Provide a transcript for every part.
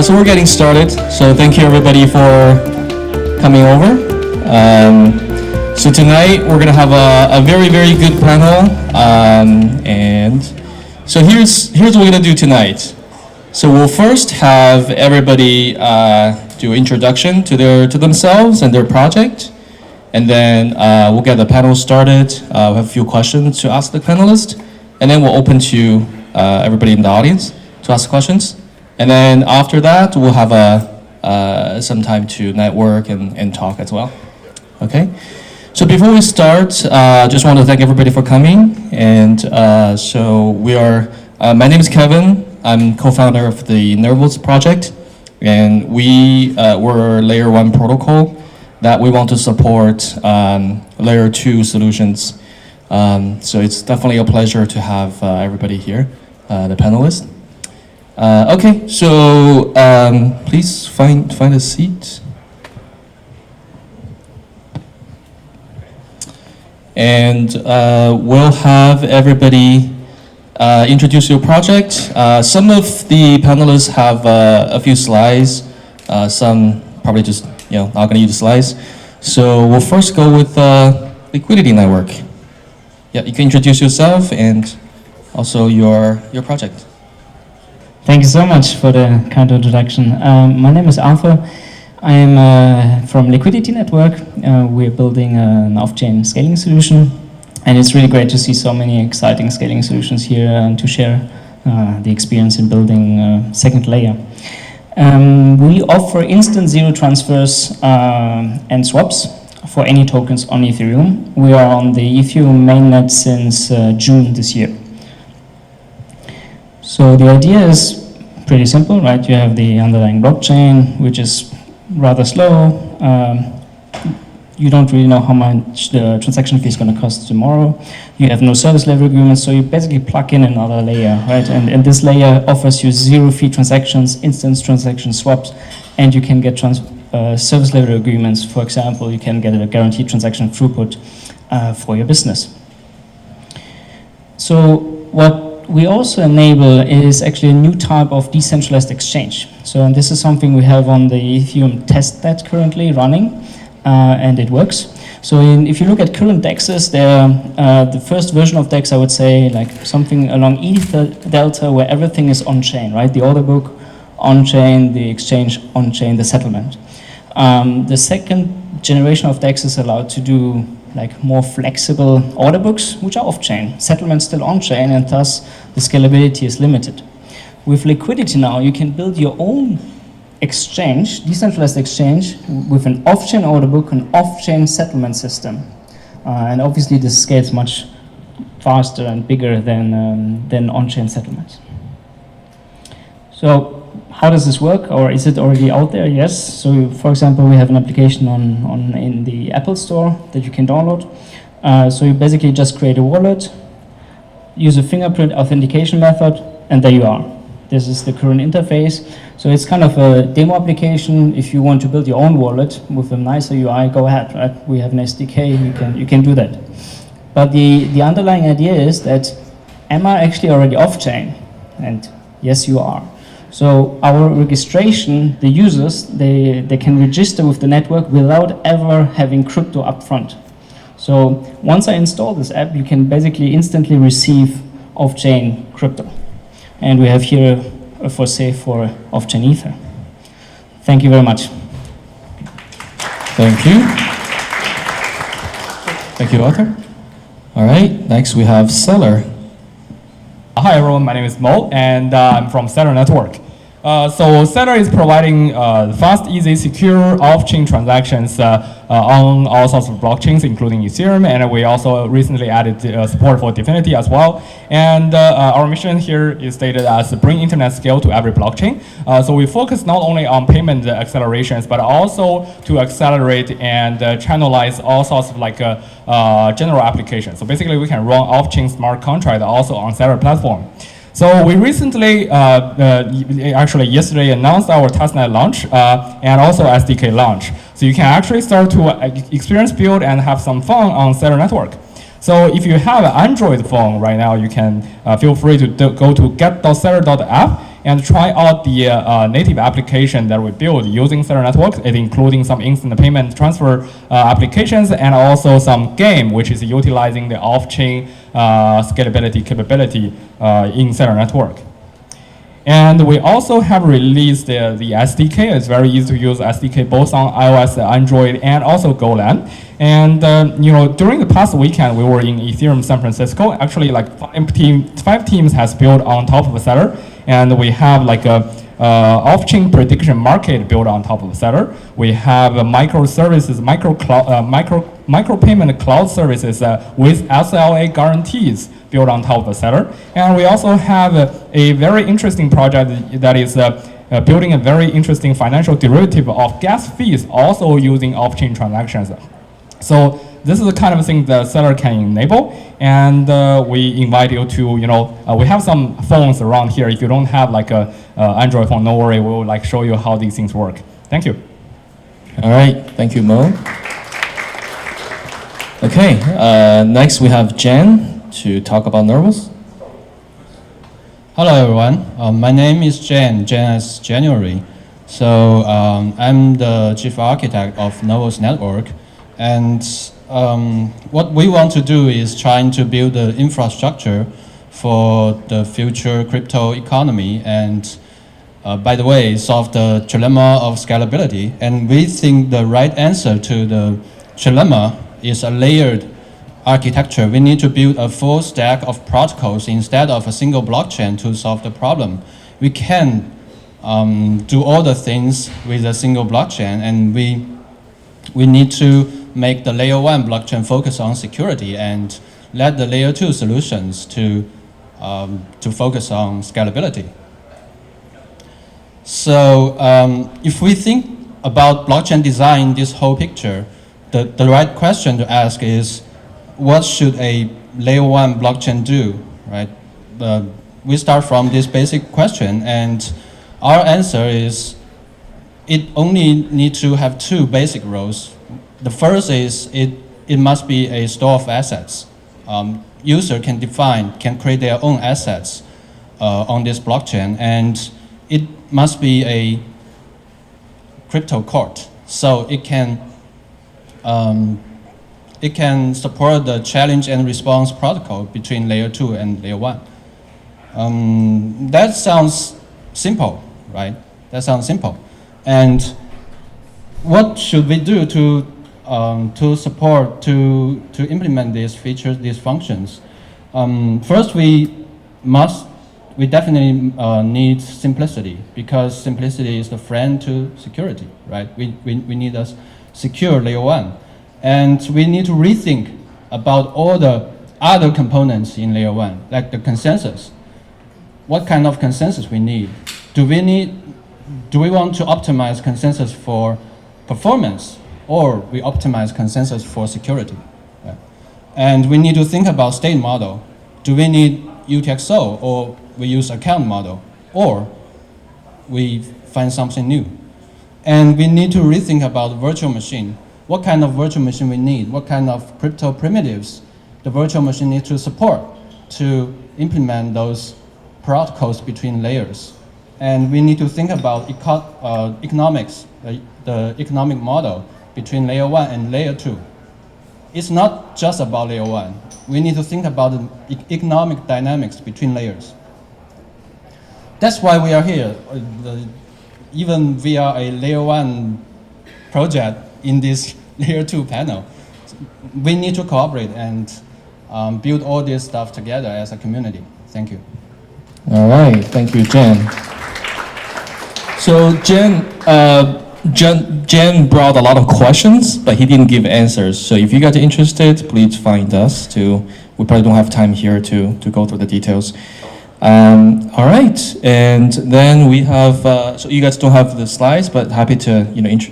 So we're getting started. So thank you everybody for coming over. So tonight we're gonna have a very good panel. And so here's what we're gonna do tonight. So we'll first have everybody do introduction to themselves and their project, and then we'll get the panel started. We'll have a few questions to ask the panelists, and then we'll open to everybody in the audience to ask questions. And then after that, we'll have some time to network and talk as well. Okay? So before we start, just want to thank everybody for coming. And so my name is Kevin. I'm co-founder of the Nervos project. And we're layer 1 protocol that we want to support layer 2 solutions. So it's definitely a pleasure to have everybody here, the panelists. Okay, so please find a seat. And we'll have everybody introduce your project. Some of the panelists have a few slides. Some probably just not going to use the slides. So we'll first go with Liquidity Network. Yeah, you can introduce yourself and also your project. Thank you so much for the kind introduction. My name is Arthur. I am from Liquidity Network. We're building an off-chain scaling solution, and it's really great to see so many exciting scaling solutions here and to share the experience in building a second layer. We offer instant zero transfers and swaps for any tokens on Ethereum. We are on the Ethereum mainnet since June this year. So the idea is pretty simple, right? You have the underlying blockchain, which is rather slow. You don't really know how much the transaction fee is going to cost tomorrow. You have no service level agreements, so you basically plug in another layer, right? And this layer offers you zero fee transactions, instant transaction swaps, and you can get service level agreements. For example, you can get a guaranteed transaction throughput for your business. So what we also enable is actually a new type of decentralized exchange. And this is something we have on the Ethereum testnet currently running, and it works. So if you look at current DEXs, the first version of DEX, I would say, like something along ETH Delta, where everything is on-chain, right? The order book on-chain, the exchange on-chain, the settlement. The second generation of DEX is allowed to do like more flexible order books, which are off-chain. Settlement's still on-chain, and thus the scalability is limited. With Liquidity now, you can build your own exchange, decentralized exchange, with an off-chain order book, an off-chain settlement system. And obviously this scales much faster and bigger than on-chain settlements. So how does this work, or is it already out there? Yes. So for example, we have an application in the Apple Store that you can download. So you basically just create a wallet, use a fingerprint authentication method, and there you are. This is the current interface. So it's kind of a demo application. If you want to build your own wallet with a nicer UI, go ahead, right? We have an SDK, you can do that. But the underlying idea is that, am I actually already off-chain? And yes, you are. So our registration, the users, they can register with the network without ever having crypto upfront. So once I install this app, you can basically instantly receive off-chain crypto. And we have here a for sale for off-chain Ether. Thank you very much. Thank you. Thank you, Arthur. All right, next we have Seller. Hi everyone, my name is Mo, and I'm from Seller Network. So Seller is providing fast, easy, secure off-chain transactions on all sorts of blockchains, including Ethereum, and we also recently added support for Divinity as well. And our mission here is stated as bring internet scale to every blockchain. So we focus not only on payment accelerations, but also to accelerate and channelize all sorts of like general applications. So basically we can run off-chain smart contract also on Seller platform. So we recently, actually yesterday, announced our testnet launch and also SDK launch. So you can actually start to experience, build, and have some fun on Seller Network. So if you have an Android phone right now, you can feel free to go to get.seller.app and try out the native application that we built using Stellar Networks, it including some instant payment transfer applications and also some game, which is utilizing the off-chain scalability capability in Stellar Network. And we also have released the SDK. It's very easy to use SDK both on iOS, Android, and also Golang. And during the past weekend, we were in Ethereum San Francisco. Actually, like five teams has built on top of Stellar, and we have like a off-chain prediction market built on top of Stellar. We have microservices, micro payment cloud services with SLA guarantees built on top of Stellar. And we also have a very interesting project that is building a very interesting financial derivative of gas fees, also using off-chain transactions. So this is the kind of thing that Stellar can enable, and we invite you to, we have some phones around here. If you don't have like a Android phone, no worry, we will like show you how these things work. Thank you. All right, thank you, Mo. Okay, next we have Jen to talk about Nervos. Hello everyone, my name is Jen as January. So I'm the chief architect of Nervos Network, and what we want to do is trying to build the infrastructure for the future crypto economy and by the way, solve the dilemma of scalability. And we think the right answer to the dilemma is a layered architecture. We need to build a full stack of protocols instead of a single blockchain to solve the problem. We can do all the things with a single blockchain, and we need to make the layer 1 blockchain focus on security and let the layer 2 solutions to focus on scalability. So if we think about blockchain design, this whole picture, the right question to ask is, what should a layer 1 blockchain do, right? We start from this basic question, and our answer is it only needs to have two basic roles. The first is it must be a store of assets. User can create their own assets on this blockchain, and it must be a crypto court, so it can support the challenge and response protocol between layer 2 and layer 1. That sounds simple, right? That sounds simple. And what should we do to implement these features, these functions? First, we definitely need simplicity, because simplicity is the friend to security, right? We need a secure layer 1. And we need to rethink about all the other components in layer 1, like the consensus. What kind of consensus we need? Do we want to optimize consensus for performance, or we optimize consensus for security? Right? And we need to think about state model. Do we need UTXO, or we use account model, or we find something new? And we need to rethink about virtual machine. What kind of virtual machine we need? What kind of crypto primitives the virtual machine needs to support to implement those protocols between layers? And we need to think about economics, the economic model between layer 1 and layer 2. It's not just about layer 1. We need to think about the economic dynamics between layers. That's why we are here, even via a layer 1 project in this layer 2 panel. We need to cooperate and build all this stuff together as a community. Thank you. All right, thank you, Jen. So Jen brought a lot of questions, but he didn't give answers. So if you guys are interested, please find us too. We probably don't have time here to go through the details. All right, and then we have, so you guys don't have the slides, but happy to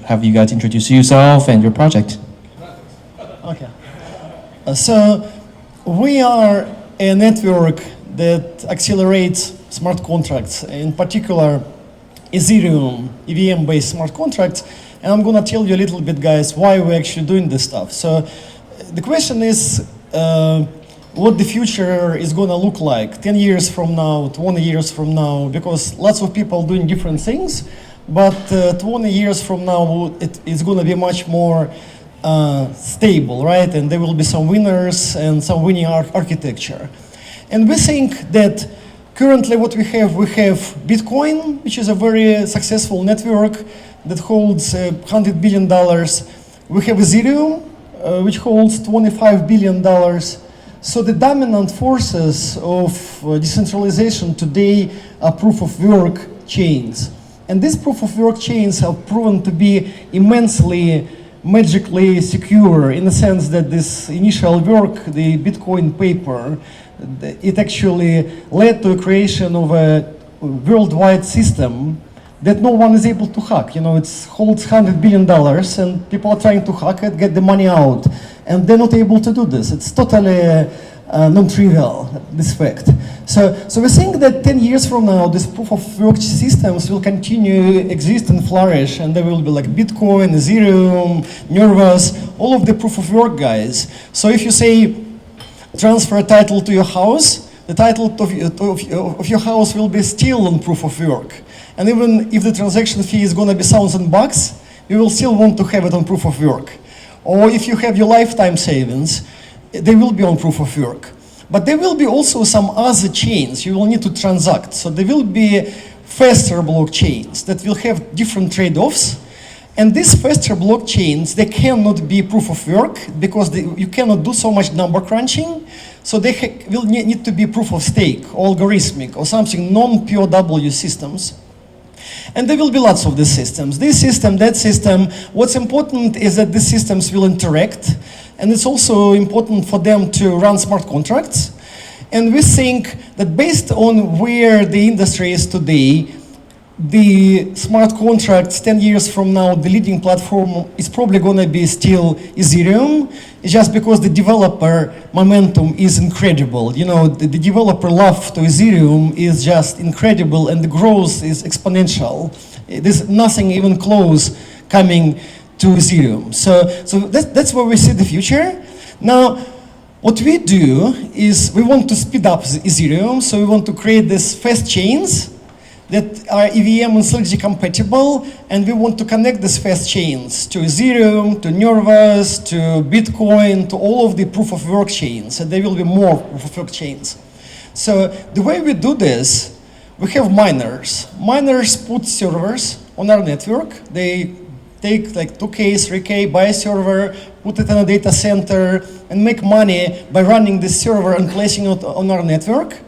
have you guys introduce yourself and your project. Okay. So we are a network that accelerates smart contracts, in particular Ethereum, EVM-based smart contracts. And I'm going to tell you a little bit, guys, why we're actually doing this stuff. So the question is, what the future is going to look like 10 years from now, 20 years from now, because lots of people doing different things, but 20 years from now, it's going to be much more stable, right? And there will be some winners and some winning architecture. And we think that currently what we have Bitcoin, which is a very successful network that holds $100 billion. We have Ethereum, which holds $25 billion. So the dominant forces of decentralization today are proof-of-work chains. And these proof-of-work chains have proven to be immensely, magically secure in the sense that this initial work, the Bitcoin paper, it actually led to a creation of a worldwide system that no one is able to hack. You know, it holds $100 billion and people are trying to hack it, get the money out, and they're not able to do this. It's totally non-trivial, this fact. So we think that 10 years from now, these proof-of-work systems will continue exist and flourish, and there will be like Bitcoin, Ethereum, Nervos, all of the proof-of-work guys. So if you say, transfer a title to your house, the title of your house will be still on proof-of-work. And even if the transaction fee is going to be $1,000, you will still want to have it on proof-of-work. Or if you have your lifetime savings, they will be on proof-of-work. But there will be also some other chains you will need to transact. So there will be faster blockchains that will have different trade-offs. And these faster blockchains, they cannot be proof-of-work because you cannot do so much number crunching. So they will need to be proof-of-stake, or algorithmic, or something non-POW systems. And there will be lots of these systems. This system, that system. What's important is that these systems will interact. And it's also important for them to run smart contracts. And we think that based on where the industry is today, the smart contracts 10 years from now, the leading platform is probably going to be still Ethereum. It's just because the developer momentum is incredible. You know, the developer love to Ethereum is just incredible, and the growth is exponential. There's nothing even close coming to Ethereum. So that's where we see the future. Now, what we do is we want to speed up Ethereum, so we want to create these fast chains that are EVM and Solidity compatible, and we want to connect these fast chains to Ethereum, to Nervos, to Bitcoin, to all of the proof-of-work chains, and there will be more proof-of-work chains. So the way we do this, we have miners. Miners put servers on our network. They take like 2K, 3K, buy a server, put it in a data center, and make money by running this server and placing it on our network.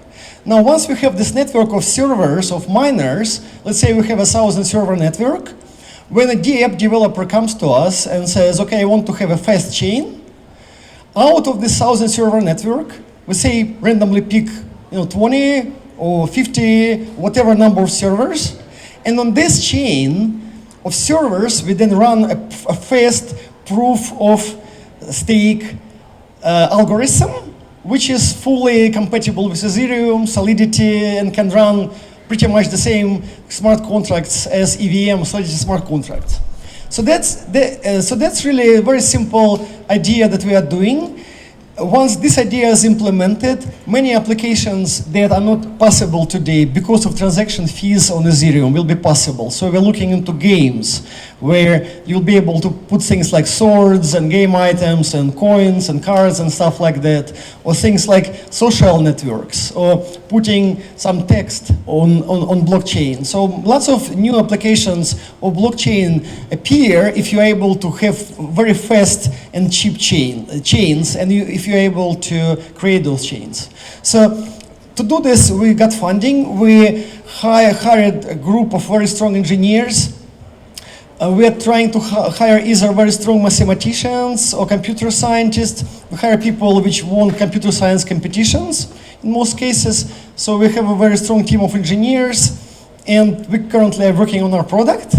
Now, once we have this network of servers, of miners, let's say we have a 1,000 server network, when a app developer comes to us and says, okay, I want to have a fast chain, out of this 1,000 server network, we say randomly pick 20 or 50, whatever number of servers, and on this chain of servers, we then run a fast proof of stake algorithm, which is fully compatible with Ethereum, Solidity, and can run pretty much the same smart contracts as EVM, Solidity smart contracts. So that's really a very simple idea that we are doing. Once this idea is implemented, many applications that are not possible today because of transaction fees on Ethereum will be possible. So we're looking into games where you'll be able to put things like swords and game items and coins and cards and stuff like that, or things like social networks, or putting some text on blockchain. So lots of new applications of blockchain appear if you're able to have very fast and cheap chains, and if you're able to create those chains. So to do this, we got funding. We hired a group of very strong engineers. We are trying to hire either very strong mathematicians or computer scientists. We hire people which won computer science competitions in most cases. So we have a very strong team of engineers, and we currently are working on our product.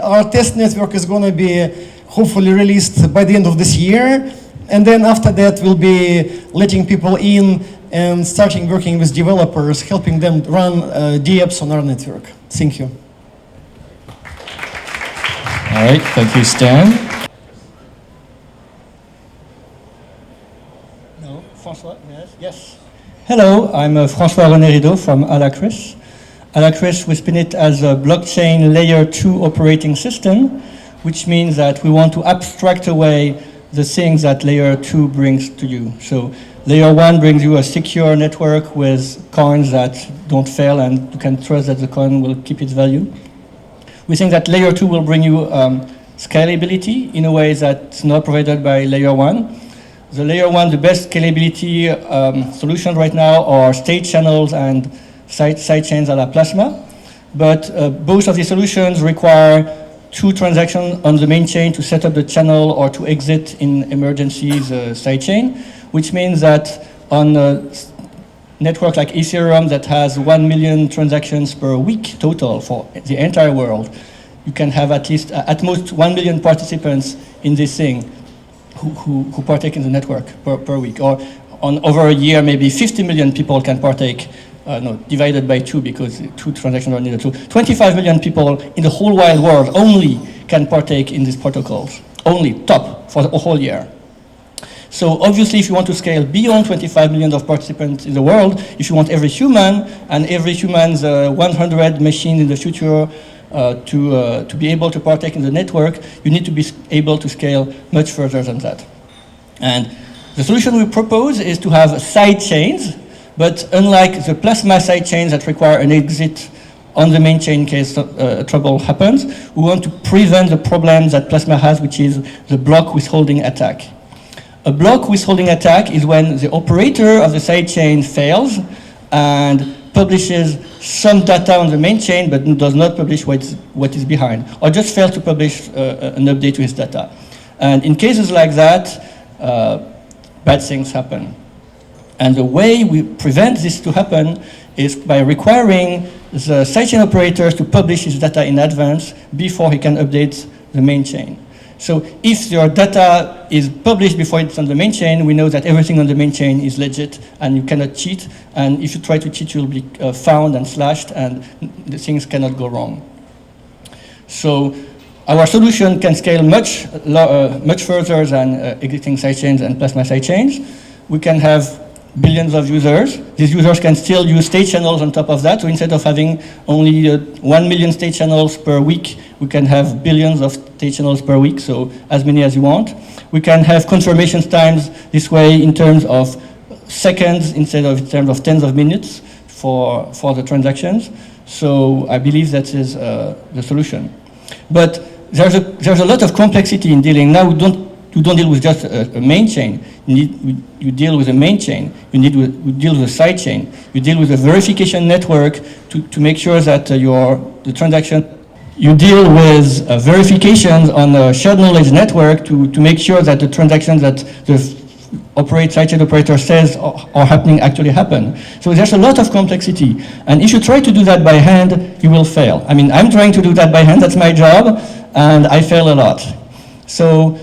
Our test network is going to be hopefully released by the end of this year. And then after that, we'll be letting people in and starting working with developers, helping them run dApps on our network. Thank you. All right, thank you, Stan. No, François, yes. Yes. Hello, I'm François René Rideau from Alacris. Alacris, we spin it as a blockchain layer 2 operating system, which means that we want to abstract away the things that layer 2 brings to you. So layer 1 brings you a secure network with coins that don't fail and you can trust that the coin will keep its value. We think that layer 2 will bring you scalability in a way that's not provided by layer 1. The layer 1, the best scalability solutions right now are state channels and side chains a la Plasma. But both of these solutions require 2 transactions on the main chain to set up the channel or to exit in emergencies sidechain, which means that on a network like Ethereum that has 1 million transactions per week total for the entire world, you can have at most 1 million participants in this thing who partake in the network per week. Or on over a year, maybe 50 million people can partake. Divided by 2 because 2 transactions are needed. So 25 million people in the whole wide world only can partake in these protocols. Only, top, for the whole year. So obviously if you want to scale beyond 25 million of participants in the world, if you want every human and every human's 100 machines in the future to be able to partake in the network, you need to be able to scale much further than that. And the solution we propose is to have side chains. But unlike the Plasma sidechains that require an exit on the main chain in case trouble happens, we want to prevent the problems that Plasma has, which is the block withholding attack. A block withholding attack is when the operator of the sidechain fails and publishes some data on the main chain but does not publish what is behind, or just fails to publish an update to his data. And in cases like that, bad things happen. And the way we prevent this to happen is by requiring the sidechain operators to publish his data in advance before he can update the main chain. So if your data is published before it's on the main chain, we know that everything on the main chain is legit and you cannot cheat. And if you try to cheat, you'll be found and slashed and the things cannot go wrong. So our solution can scale much further than existing sidechains and Plasma sidechains. We can have billions of users. These users can still use state channels on top of that. So instead of having only 1 million state channels per week, we can have billions of state channels per week, so as many as you want. We can have confirmation times this way in terms of seconds instead of in terms of tens of minutes for the transactions. So I believe that is the solution. But there's a lot of complexity in dealing. Now you don't deal with just a main chain. You deal with a main chain. You deal with a side chain. You deal with a verification network to make sure that the transaction. You deal with verifications on a shared knowledge network to make sure that the transactions that the sidechain operator says are happening actually happen. So there's a lot of complexity. And if you try to do that by hand, you will fail. I mean, I'm trying to do that by hand. That's my job, and I fail a lot. So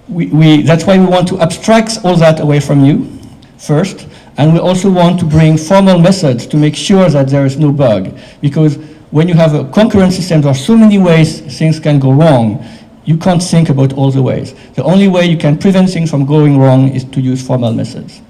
that's why we want to abstract all that away from you first, and we also want to bring formal methods to make sure that there is no bug. Because when you have a concurrent system, there are so many ways things can go wrong, you can't think about all the ways. The only way you can prevent things from going wrong is to use formal methods.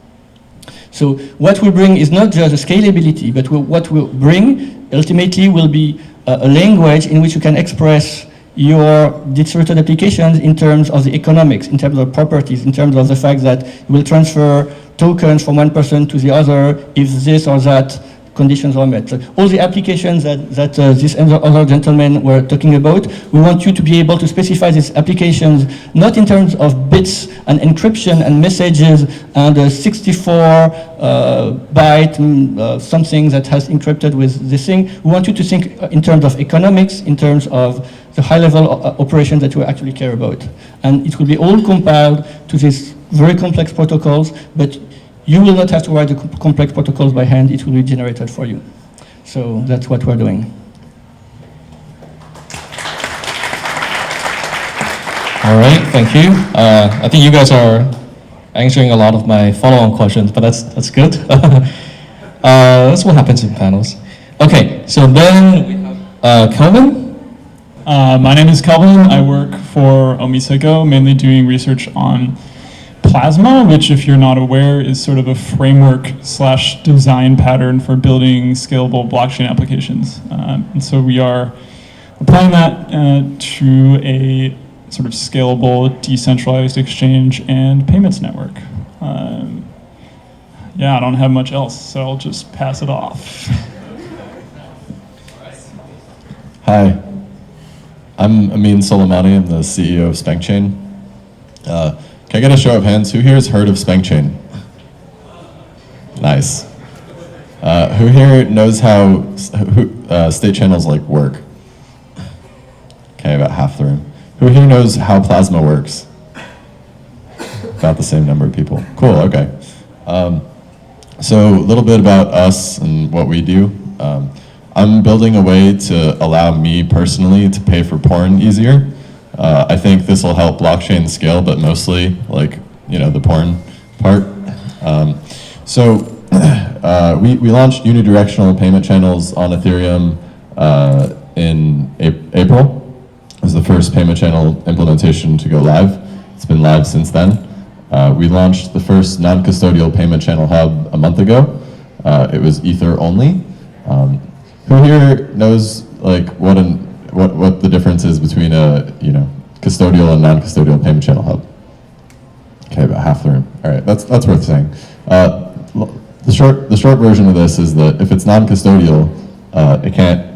So what we bring is not just a scalability, but what we'll bring ultimately will be a language in which you can express your distributed applications in terms of the economics, in terms of properties, in terms of the fact that you will transfer tokens from one person to the other if this or that conditions are met. So all the applications that this other gentlemen were talking about, we want you to be able to specify these applications not in terms of bits and encryption and messages and a 64-byte something that has encrypted with this thing. We want you to think in terms of economics, in terms of the high-level operations that you actually care about. And it will be all compiled to these very complex protocols, but you will not have to write the complex protocols by hand. It will be generated for you. So that's what we're doing. All right, thank you. I think you guys are answering a lot of my follow-on questions, but that's good. That's what happens in panels. Okay, so then we have Kelvin. My name is Kelvin. I work for Omisego, mainly doing research on Plasma, which, if you're not aware, is sort of a framework/design pattern for building scalable blockchain applications. And so we are applying that to a sort of scalable, decentralized exchange and payments network. Yeah, I don't have much else, so I'll just pass it off. Hi, I'm Amin Soleimani. I'm the CEO of SpankChain. Can I get a show of hands? Who here has heard of SpankChain? Nice. Who here knows how state channels like work? Okay, about half the room. Who here knows how Plasma works? About the same number of people. Cool, okay. So a little bit about us and what we do. I'm building a way to allow me personally to pay for porn easier. I think this will help blockchain scale, but mostly like, the porn part. We launched unidirectional payment channels on Ethereum in April. It was the first payment channel implementation to go live. It's been live since then. We launched the first non-custodial payment channel hub a month ago. It was Ether only. Who here knows like what the difference is between a custodial and non-custodial payment channel hub? Okay, about half the room. All right, that's worth saying. The short version of this is that if it's non-custodial, it can't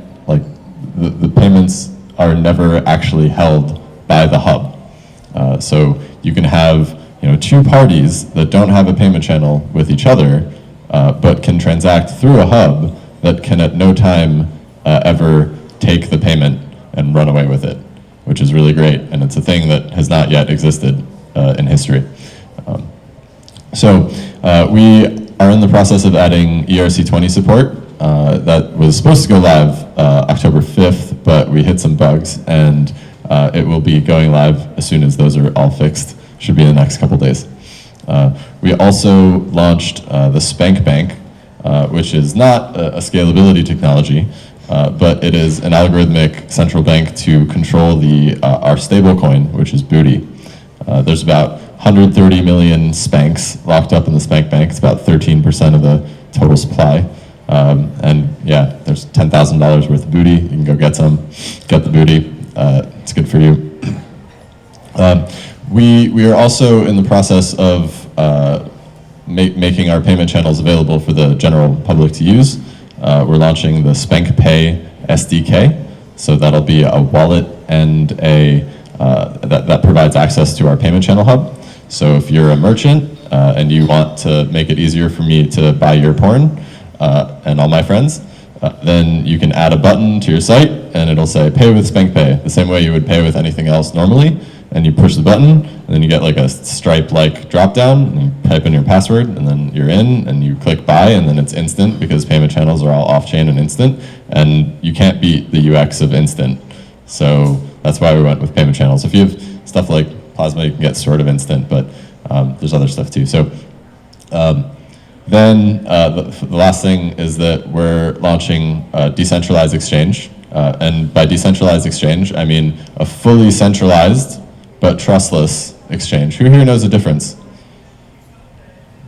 the payments are never actually held by the hub. So you can have two parties that don't have a payment channel with each other, but can transact through a hub that can at no time ever take the payment and run away with it, which is really great, and it's a thing that has not yet existed in history. We are in the process of adding ERC20 support. That was supposed to go live October 5th, but we hit some bugs, and it will be going live as soon as those are all fixed. Should be in the next couple days. We also launched the Spank Bank, which is not a scalability technology, but it is an algorithmic central bank to control our stablecoin, which is Booty. There's about 130 million Spanks locked up in the Spank Bank. It's about 13% of the total supply. And yeah, there's $10,000 worth of Booty. You can go get the Booty. It's good for you. We are also in the process of making our payment channels available for the general public to use. We're launching the Spank Pay SDK, so that'll be a wallet and that provides access to our payment channel hub. So if you're a merchant and you want to make it easier for me to buy your porn and all my friends, then you can add a button to your site and it'll say pay with Spank Pay, the same way you would pay with anything else normally. And you push the button, and then you get like a Stripe-like drop-down, and you type in your password, and then you're in, and you click buy, and then it's instant because payment channels are all off-chain and instant, and you can't beat the UX of instant. So that's why we went with payment channels. If you have stuff like Plasma, you can get sort of instant, but there's other stuff too. So then the last thing is that we're launching a decentralized exchange, and by decentralized exchange, I mean a fully centralized but trustless exchange. Who here knows the difference?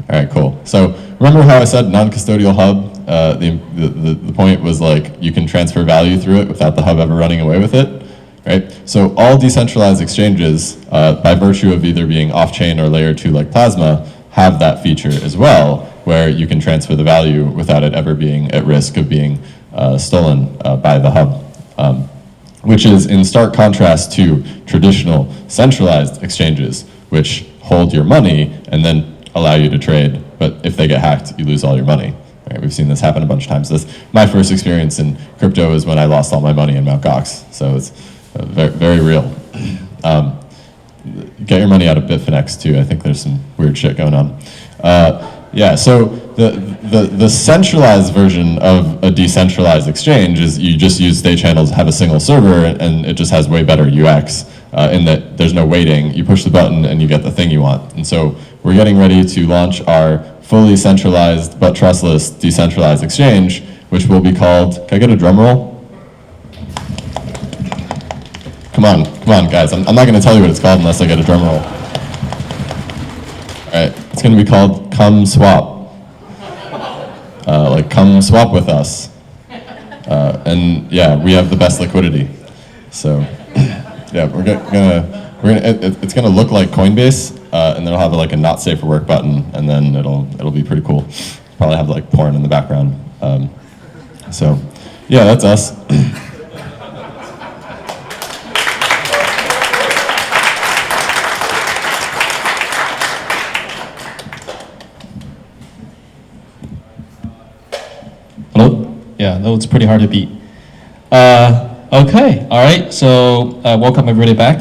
All right, cool. So remember how I said non-custodial hub? The point was like you can transfer value through it without the hub ever running away with it, right? So all decentralized exchanges, by virtue of either being off-chain or layer 2 like Plasma, have that feature as well, where you can transfer the value without it ever being at risk of being stolen by the hub. Which is in stark contrast to traditional centralized exchanges, which hold your money and then allow you to trade. But if they get hacked, you lose all your money. Right? We've seen this happen a bunch of times. My first experience in crypto is when I lost all my money in Mt. Gox. So it's very, very real. Get your money out of Bitfinex too. I think there's some weird shit going on. Yeah, so the centralized version of a decentralized exchange is you just use state channels, have a single server, and it just has way better UX in that there's no waiting. You push the button and you get the thing you want. And so we're getting ready to launch our fully centralized but trustless decentralized exchange, which will be called, can I get a drum roll? Come on, guys. I'm not going to tell you what it's called unless I get a drum roll. All right, it's going to be called Come Swap. Like, come swap with us. And yeah, we have the best liquidity. So yeah, it's gonna look like Coinbase, and then it'll have like a not safe for work button, and then it'll be pretty cool. Probably have like porn in the background. So yeah, that's us. Hello? Yeah, that was pretty hard to beat. Okay, all right, so welcome everybody back.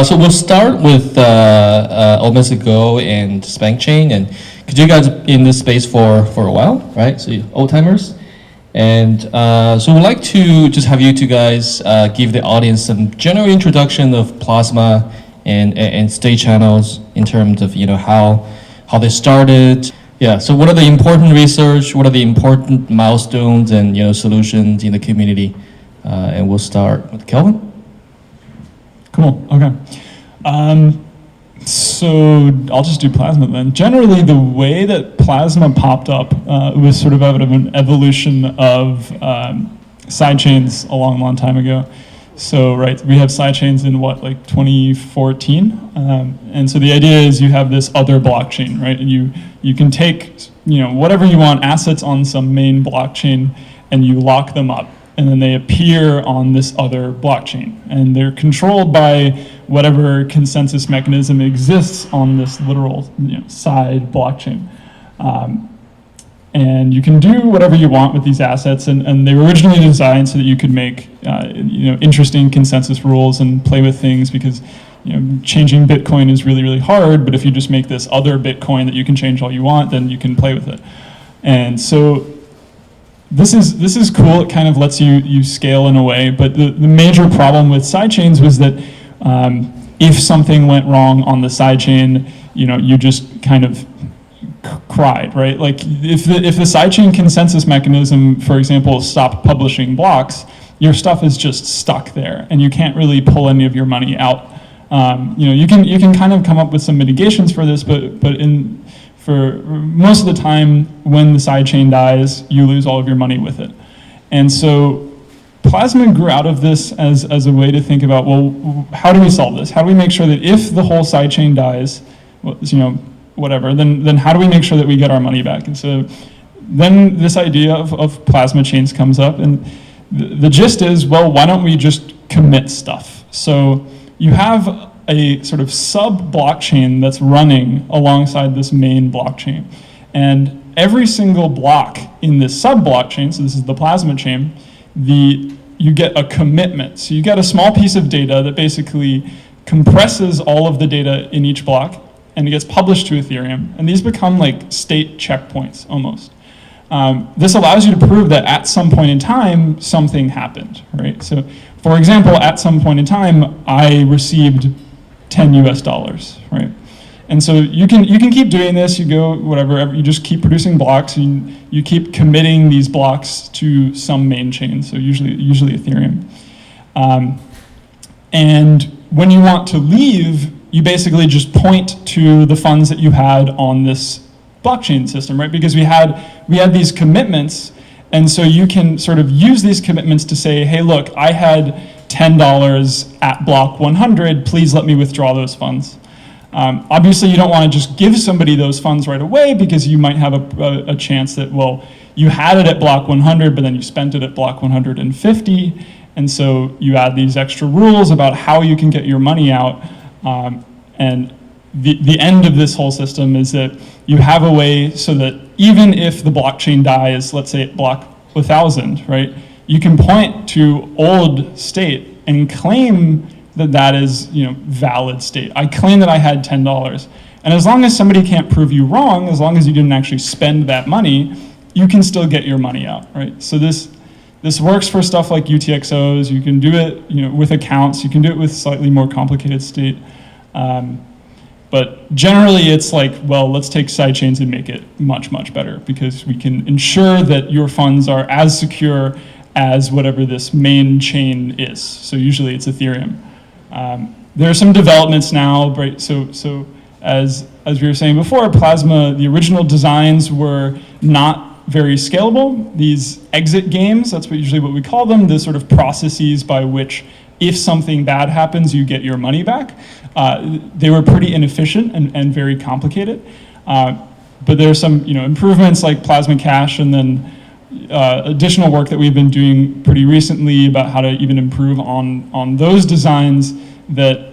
So we'll start with Omesa Go and Spank Chain, and because you guys in this space for a while, right? So you old timers, and so we'd like to just have you two guys give the audience some general introduction of Plasma and state channels in terms of how they started. Yeah. So what are the important research? What are the important milestones and solutions in the community? And we'll start with Kelvin. Cool. Okay. So I'll just do Plasma then. Generally, the way that Plasma popped up was sort of out of an evolution of sidechains a long time ago. So, right, we have sidechains in like 2014, and so the idea is you have this other blockchain, right, and you can take whatever you want, assets on some main blockchain, and you lock them up, and then they appear on this other blockchain, and they're controlled by whatever consensus mechanism exists on this literal side blockchain. And you can do whatever you want with these assets, and they were originally designed so that you could make interesting consensus rules and play with things, because changing Bitcoin is really hard, but if you just make this other Bitcoin that you can change all you want, then you can play with it. And so this is cool. It kind of lets you scale in a way, but the major problem with sidechains was that if something went wrong on the sidechain, you just kind of cried, right? Like if the sidechain consensus mechanism, for example, stopped publishing blocks, your stuff is just stuck there, and you can't really pull any of your money out. You can kind of come up with some mitigations for this, but for most of the time, when the sidechain dies, you lose all of your money with it. And so Plasma grew out of this as a way to think about, well, how do we solve this? How do we make sure that if the whole sidechain dies, whatever, then how do we make sure that we get our money back? And so then this idea of Plasma chains comes up, and the gist is, well, why don't we just commit stuff? So you have a sort of sub-blockchain that's running alongside this main blockchain. And every single block in this sub-blockchain, so this is the Plasma chain, you get a commitment. So you get a small piece of data that basically compresses all of the data in each block, and it gets published to Ethereum. And these become like state checkpoints almost. This allows you to prove that at some point in time, something happened, right? So for example, at some point in time, I received $10 US, right? And so you can keep doing this, you go whatever, you just keep producing blocks, and you keep committing these blocks to some main chain, so usually Ethereum. And when you want to leave, you basically just point to the funds that you had on this blockchain system, right? Because we had these commitments, and so you can sort of use these commitments to say, hey, look, I had $10 at block 100, please let me withdraw those funds. Obviously, you don't want to just give somebody those funds right away, because you might have a chance that, well, you had it at block 100, but then you spent it at block 150, and so you add these extra rules about how you can get your money out. And the end of this whole system is that you have a way so that even if the blockchain dies, let's say at block 1,000, right, you can point to old state and claim that is valid state. I claim that I had $10. And as long as somebody can't prove you wrong, as long as you didn't actually spend that money, you can still get your money out, right? So this works for stuff like UTXOs. You can do it with accounts. You can do it with slightly more complicated state. But generally, it's like, well, let's take sidechains and make it much better, because we can ensure that your funds are as secure as whatever this main chain is. So usually it's Ethereum. There are some developments now, right? So as we were saying before, Plasma, the original designs were not very scalable. These exit games, that's usually what we call them, the sort of processes by which if something bad happens, you get your money back. They were pretty inefficient and very complicated. But there's some improvements like Plasma Cash, and then additional work that we've been doing pretty recently about how to even improve on those designs that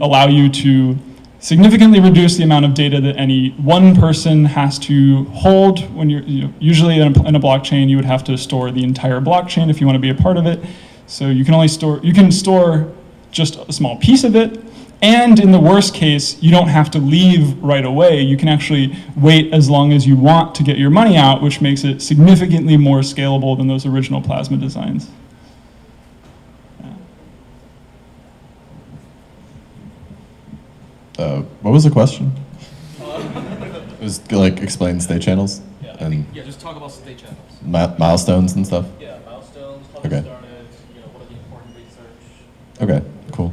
allow you to significantly reduce the amount of data that any one person has to hold. When you're usually in a blockchain, you would have to store the entire blockchain if you want to be a part of it. So you can store just a small piece of it, and in the worst case, you don't have to leave right away. You can actually wait as long as you want to get your money out, which makes it significantly more scalable than those original Plasma designs. What was the question? It was like explain state channels? And just talk about state channels. milestones and stuff? Yeah, milestones, how Okay. they started, what are the important research. Okay, cool.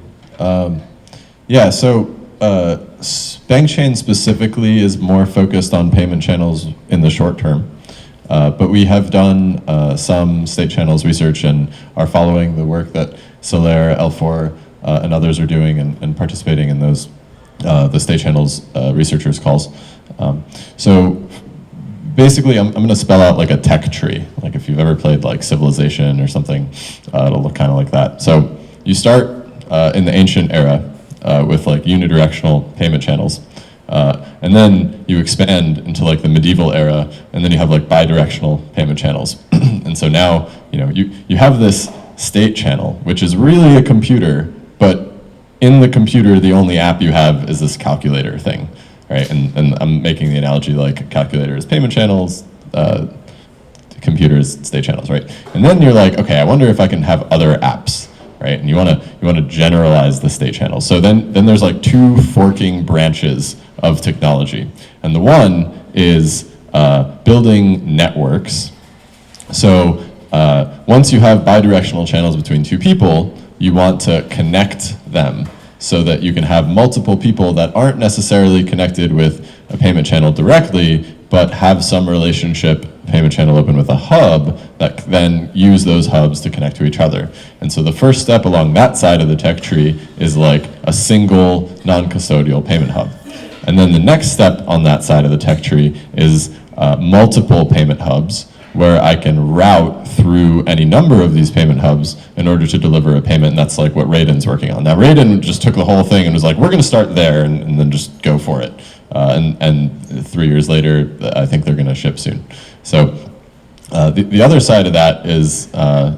Yeah, so Bankchain specifically is more focused on payment channels in the short term. But we have done some state channels research and are following the work that Solaire, L4, and others are doing and participating in those the state channels researchers' calls. So basically, I'm going to spell out like a tech tree. Like if you've ever played like Civilization or something, it'll look kind of like that. So you start in the ancient era with like unidirectional payment channels. And then you expand into like the medieval era, and then you have like bidirectional payment channels. And so now, you have this state channel, which is really a computer, but in the computer, the only app you have is this calculator thing, right? And I'm making the analogy like calculator is payment channels, computers, state channels, right? And then you're like, okay, I wonder if I can have other apps, right? And you want to generalize the state channel. So then there's like two forking branches of technology, and the one is building networks. So once you have bidirectional channels between two people, you want to connect them so that you can have multiple people that aren't necessarily connected with a payment channel directly, but have some relationship, payment channel open with a hub that then use those hubs to connect to each other. And so the first step along that side of the tech tree is like a single non-custodial payment hub. And then the next step on that side of the tech tree is multiple payment hubs, where I can route through any number of these payment hubs in order to deliver a payment, and that's like what Raden's working on. Now Raden just took the whole thing and was like, we're gonna start there and then just go for it. And 3 years later, I think they're gonna ship soon. So the other side of that is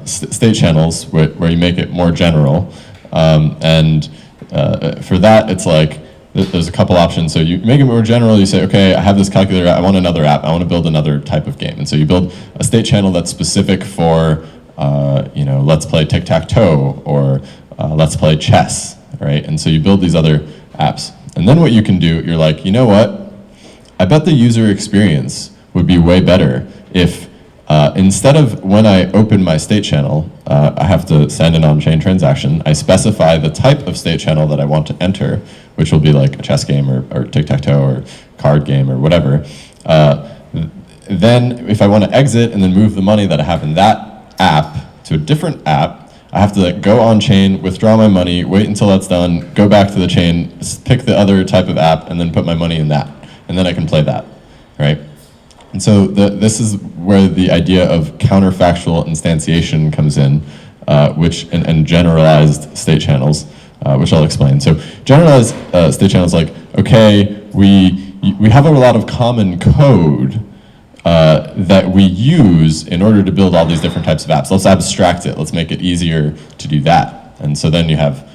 state channels, where you make it more general. And for that, it's like, there's a couple options. So you make it more general, you say, okay, I have this calculator, I want another app, I want to build another type of game. And so you build a state channel that's specific for, let's play tic-tac-toe, or let's play chess, right? And so you build these other apps. And then what you can do, you're like, you know what? I bet the user experience would be way better if instead of when I open my state channel, I have to send an on-chain transaction, I specify the type of state channel that I want to enter, which will be like a chess game or tic-tac-toe or card game or whatever. Then if I want to exit and then move the money that I have in that app to a different app, I have to like go on chain, withdraw my money, wait until that's done, go back to the chain, pick the other type of app, and then put my money in that. And then I can play that, right? And so this is where the idea of counterfactual instantiation comes in, and generalized state channels, which I'll explain. So generalized state channels, like, okay, we have a lot of common code that we use in order to build all these different types of apps. Let's abstract it. Let's make it easier to do that. And so then you have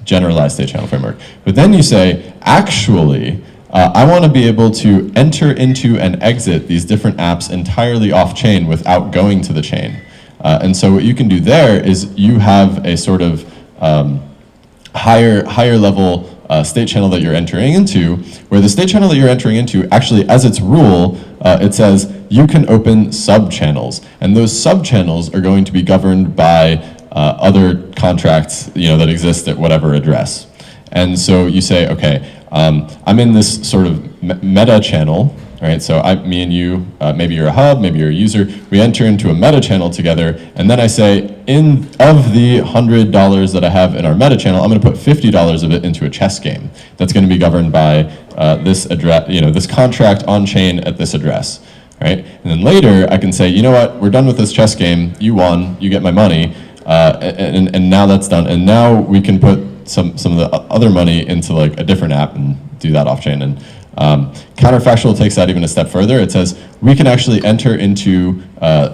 generalized state channel framework. But then you say, actually, I want to be able to enter into and exit these different apps entirely off-chain without going to the chain. And so what you can do there is you have a sort of higher level state channel that you're entering into, where the state channel that you're entering into, actually, as its rule, it says you can open sub-channels. And those sub-channels are going to be governed by other contracts that exist at whatever address. And so you say, okay, I'm in this sort of meta channel, right? So me and you, maybe you're a hub, maybe you're a user, we enter into a meta channel together, and then I say, of the $100 that I have in our meta channel, I'm gonna put $50 of it into a chess game that's gonna be governed by this address, this contract on chain at this address, right? And then later I can say, you know what, we're done with this chess game, you won, you get my money, and now that's done, and now we can put some of the other money into like a different app and do that off chain. And counterfactual takes that even a step further. It says we can actually enter into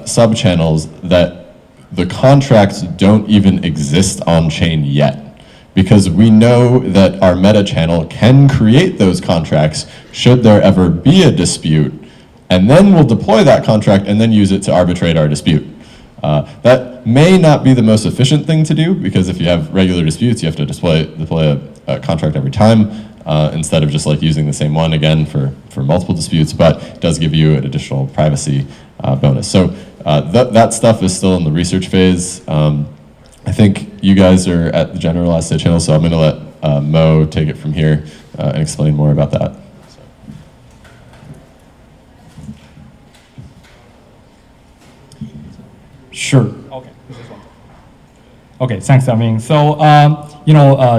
sub channels that the contracts don't even exist on chain yet, because we know that our meta channel can create those contracts should there ever be a dispute, and then we'll deploy that contract and then use it to arbitrate our dispute. That may not be the most efficient thing to do, because if you have regular disputes, you have to deploy a contract every time, instead of just like using the same one again for multiple disputes, but it does give you an additional privacy bonus. So that stuff is still in the research phase. I think you guys are at the generalized state channel, so I'm going to let Mo take it from here and explain more about that. Sure. Okay. This is one. Okay. Thanks, Amin. So,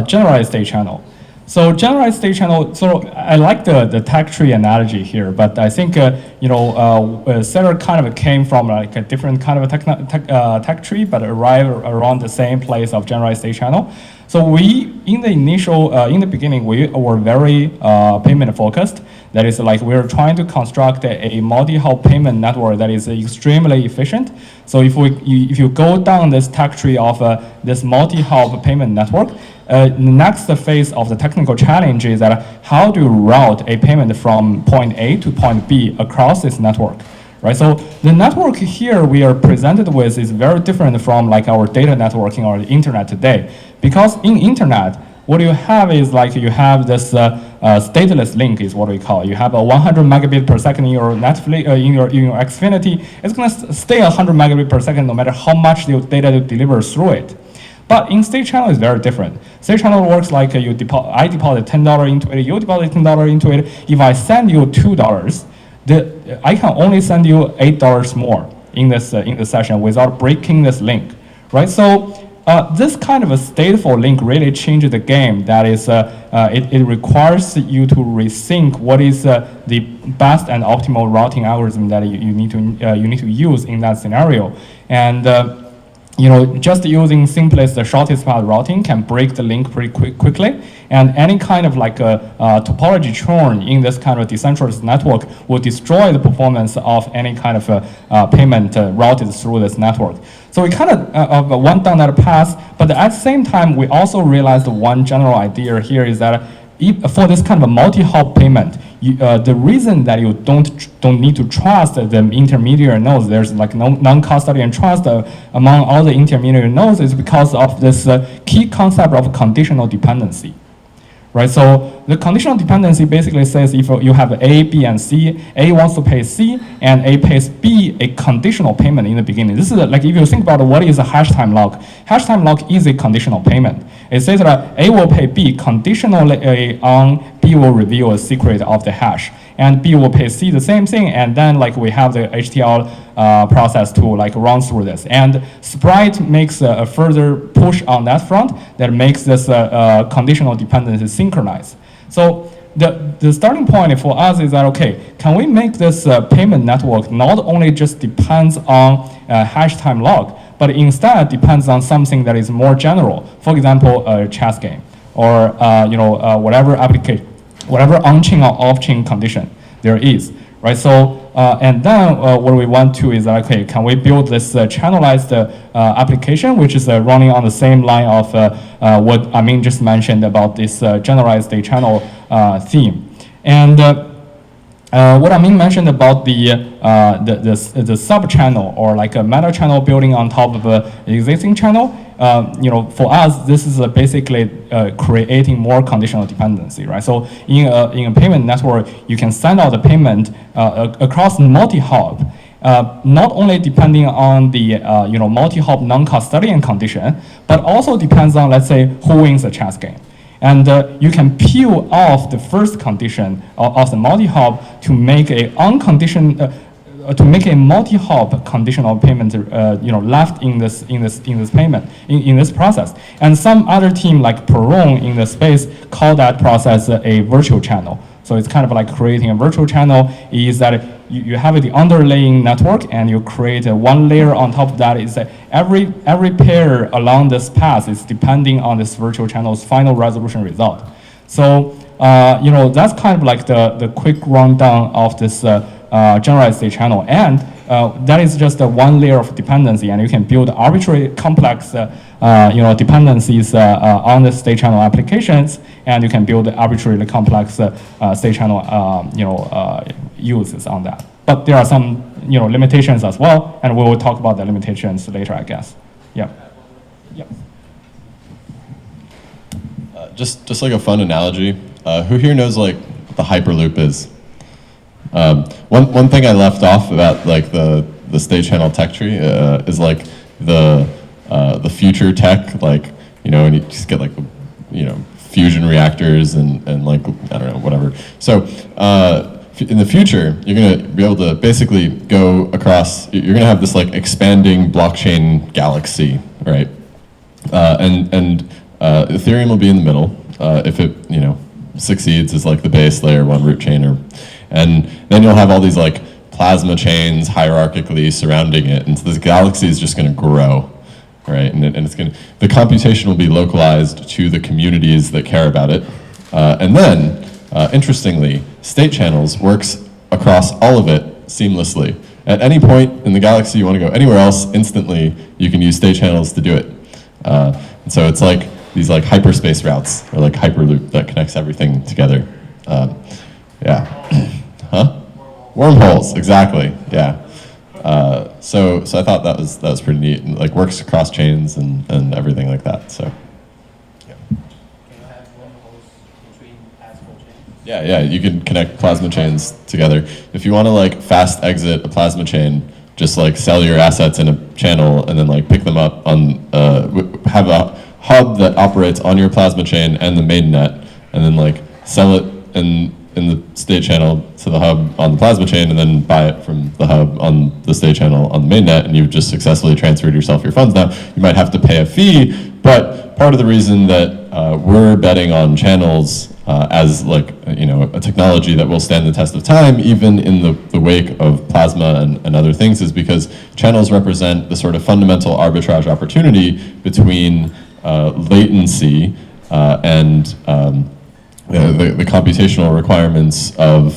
generalized state channel. So generalized state channel. So I like the tech tree analogy here, but I think Seller kind of came from like a different kind of a tech tree, but arrived around the same place of generalized state channel. So we in the beginning we were very payment focused. That is like we're trying to construct a multi-hop payment network that is extremely efficient. So if you go down this tech tree of this multi-hop payment network, the next phase of the technical challenge is that how to route a payment from point A to point B across this network, right? So the network here we are presented with is very different from like our data networking or the internet today, because in internet, what you have is like you have this stateless link is what we call. You have a 100 megabit per second in your Netflix, in your Xfinity. It's gonna stay 100 megabit per second no matter how much the data you deliver through it. But in state channel is very different. State channel works like I deposit $10 into it, you deposit $10 into it. If I send you $2, I can only send you $8 more in this session without breaking this link, right? So this kind of a stateful link really changes the game. That is, it requires you to rethink what is the best and optimal routing algorithm that you need to use in that scenario. And just using simplest, the shortest path routing can break the link pretty quickly. And any kind of like a topology churn in this kind of decentralized network will destroy the performance of any kind of payment routed through this network. So we kind of went down that path, but at the same time, we also realized one general idea here is that for this kind of a multi-hop payment, the reason that you don't need to trust the intermediary nodes, there's like no non-custodian trust among all the intermediary nodes, is because of this key concept of conditional dependency. Right, so the conditional dependency basically says if you have A, B, and C, A wants to pay C, and A pays B a conditional payment in the beginning. This is like if you think about what is a hash time lock. Hash time lock is a conditional payment. It says that A will pay B conditionally on B will reveal a secret of the hash, and B will pay C the same thing, and then like we have the HTL process to like run through this. And Sprite makes a further push on that front that makes this conditional dependency synchronized. So the starting point for us is that, okay, can we make this payment network not only just depends on hash time lock, but instead depends on something that is more general. For example, a chess game, or whatever application, whatever on-chain or off-chain condition there is, right? So and then what we want to is that, okay, can we build this channelized application which is running on the same line of what Amin just mentioned about this generalized state channel theme. And what Amin mentioned about the sub channel or like a meta channel building on top of an existing channel, for us this is basically creating more conditional dependency, right? So in a payment network, you can send out the payment across multi-hop, not only depending on the multi-hop non-custodian condition, but also depends on, let's say, who wins the chess game. And you can peel off the first condition of the multi-hop to make a unconditioned to make a multi-hop conditional payment, left in this payment in this process. And some other team like Perron in the space call that process a virtual channel. So it's kind of like creating a virtual channel. Is that you have the underlying network and you create one layer on top of that. Is that every pair along this path is depending on this virtual channel's final resolution result. So that's kind of like the quick rundown of this generalized state channel, and that is just one layer of dependency, and you can build arbitrary complex dependencies on the state channel applications, and you can build arbitrarily complex state channel uses on that. But there are some limitations as well, and we will talk about the limitations later, I guess. Yeah. Yeah. Just like a fun analogy, who here knows like what the Hyperloop is? One thing I left off about like the state channel tech tree is like the future tech, like and you just get like fusion reactors and like I don't know, whatever. So in the future, you're gonna be able to basically go across. You're gonna have this like expanding blockchain galaxy, right? And Ethereum will be in the middle if it succeeds as like the base layer one root chain, and then you'll have all these like plasma chains hierarchically surrounding it, and so this galaxy is just going to grow, right? And it's going to, the computation will be localized to the communities that care about it, and then interestingly, state channels works across all of it seamlessly. At any point in the galaxy you want to go anywhere else, instantly you can use state channels to do it. And so it's like these like hyperspace routes, or like Hyperloop that connects everything together. Yeah. Huh? Wormholes, exactly. Yeah. So I thought that was pretty neat, and like works across chains and everything like that. So. Yeah. Can you have wormholes between plasma chains? Yeah. You can connect plasma chains together. If you want to like fast exit a plasma chain, just like sell your assets in a channel and then like pick them up on have a hub that operates on your plasma chain and the main net, and then like sell it in the state channel to the hub on the plasma chain, and then buy it from the hub on the state channel on the main net, and you've just successfully transferred yourself your funds. Now you might have to pay a fee, but part of the reason that we're betting on channels as like a technology that will stand the test of time even in the wake of plasma and other things is because channels represent the sort of fundamental arbitrage opportunity between latency and the computational requirements of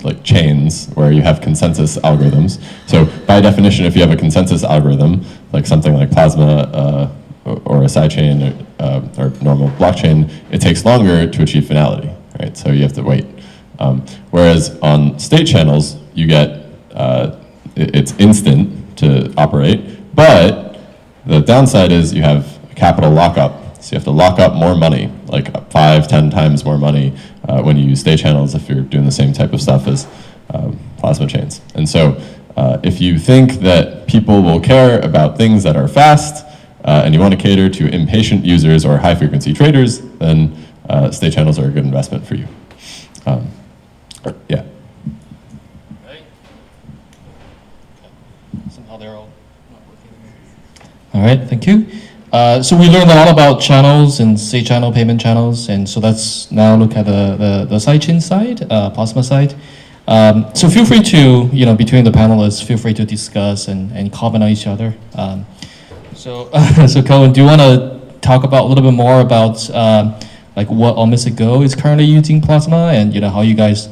like chains where you have consensus algorithms. So by definition, if you have a consensus algorithm, like something like plasma or a sidechain or normal blockchain, it takes longer to achieve finality, right? So you have to wait. Whereas on state channels, you get it's instant to operate, but the downside is you have capital lockup. So you have to lock up more money, like 5-10 times more money when you use state channels if you're doing the same type of stuff as plasma chains. And so if you think that people will care about things that are fast and you want to cater to impatient users or high frequency traders, then state channels are a good investment for you. Yeah. Somehow they're all not working. All right, thank you. So we learned a lot about channels and state channel payment channels, and so let's now look at the sidechain side, Plasma side. So feel free to, between the panelists, feel free to discuss and comment on each other. So Cohen, do you want to talk about a little bit more about like what Omisa Go is currently using Plasma, and how you guys,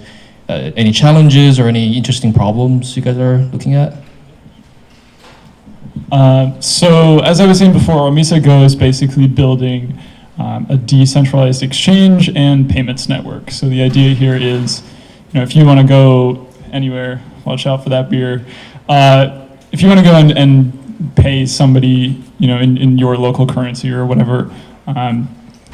any challenges or any interesting problems you guys are looking at? So as I was saying before, Omisa Go is basically building a decentralized exchange and payments network. So the idea here is, if you want to go anywhere, watch out for that beer. If you want to go and pay somebody, in your local currency or whatever,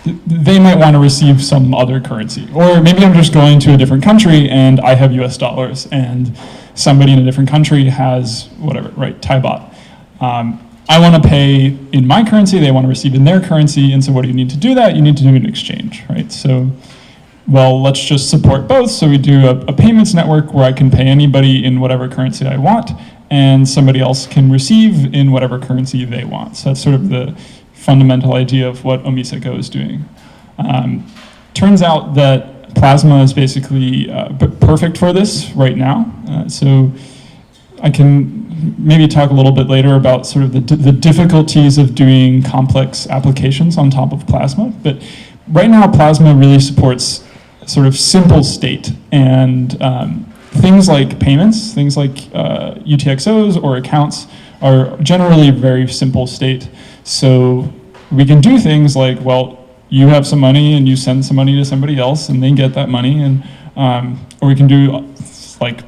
they might want to receive some other currency. Or maybe I'm just going to a different country and I have US dollars and somebody in a different country has whatever, right, Thai baht. I want to pay in my currency, they want to receive in their currency, and so what do you need to do that? You need to do an exchange, right? So, well, let's just support both. So we do a payments network where I can pay anybody in whatever currency I want, and somebody else can receive in whatever currency they want. So that's sort of the fundamental idea of what Omisa Go is doing. Turns out that Plasma is basically perfect for this right now. So I can maybe talk a little bit later about sort of the difficulties of doing complex applications on top of Plasma. But right now, Plasma really supports sort of simple state, and things like payments, things like UTXOs or accounts are generally very simple state. So we can do things like, well, you have some money and you send some money to somebody else and they get that money, and or we can do like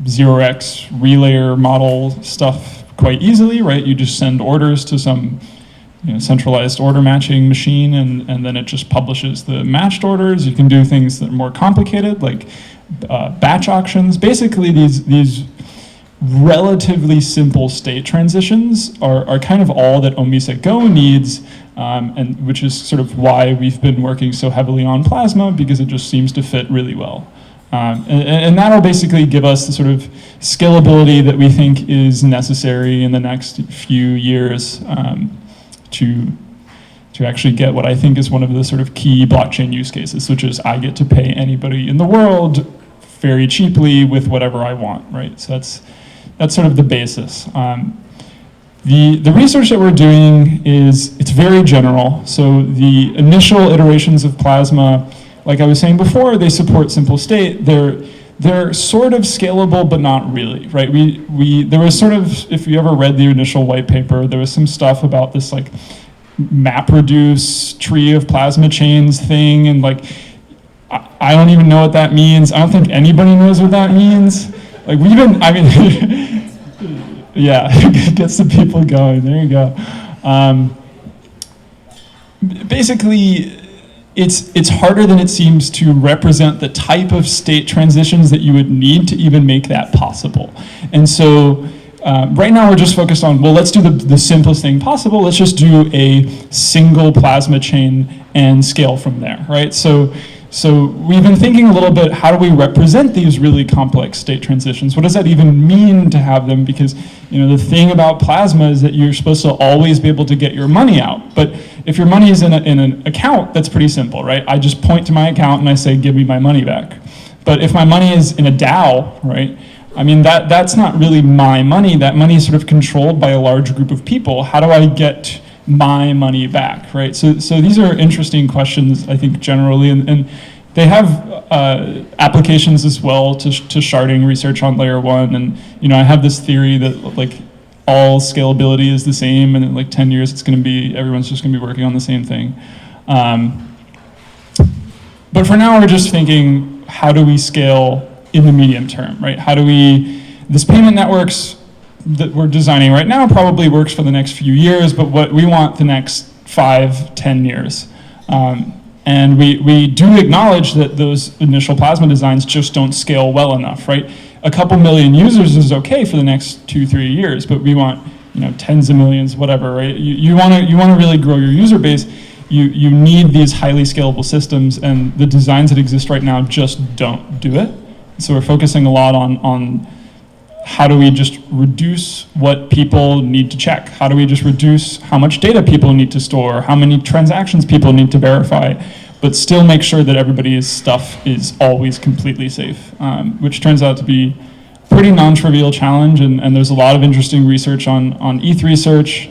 0x relayer model stuff quite easily, right? You just send orders to some centralized order matching machine, and then it just publishes the matched orders. You can do things that are more complicated, like batch auctions. Basically, these relatively simple state transitions are kind of all that Omisa Go needs, and which is sort of why we've been working so heavily on Plasma, because it just seems to fit really well. And that'll basically give us the sort of scalability that we think is necessary in the next few years to actually get what I think is one of the sort of key blockchain use cases, which is I get to pay anybody in the world very cheaply with whatever I want, right? So that's sort of the basis. The research that we're doing it's very general. So the initial iterations of Plasma, like I was saying before, they support simple state. They're sort of scalable, but not really, right? There was sort of, if you ever read the initial white paper, there was some stuff about this like MapReduce tree of plasma chains thing, and like, I don't even know what that means. I don't think anybody knows what that means. Like yeah, gets the people going, there you go. Basically, it's harder than it seems to represent the type of state transitions that you would need to even make that possible. And so right now we're just focused on, well, let's do the simplest thing possible. Let's just do a single plasma chain and scale from there, right? So we've been thinking a little bit, how do we represent these really complex state transitions? What does that even mean to have them? Because the thing about Plasma is that you're supposed to always be able to get your money out. But if your money is in an account, that's pretty simple, right? I just point to my account and I say, give me my money back. But if my money is in a DAO, right? I mean, that's not really my money. That money is sort of controlled by a large group of people. How do I get my money back, right? So these are interesting questions, I think, generally, and they have applications as well to sharding research on layer 1. And I have this theory that like all scalability is the same, and in like 10 years everyone's just gonna be working on the same thing. But for now, we're just thinking, how do we scale in the medium term, right? This payment networks that we're designing right now probably works for the next few years, but what we want the next 5-10 years. And we do acknowledge that those initial Plasma designs just don't scale well enough, right? A couple million users is okay for the next 2-3 years, but we want tens of millions, whatever, right? You want to really grow your user base. You need these highly scalable systems, and the designs that exist right now just don't do it. So we're focusing a lot on how do we just reduce what people need to check? How do we just reduce how much data people need to store, how many transactions people need to verify, but still make sure that everybody's stuff is always completely safe, which turns out to be a pretty non-trivial challenge, and there's a lot of interesting research on ETH research.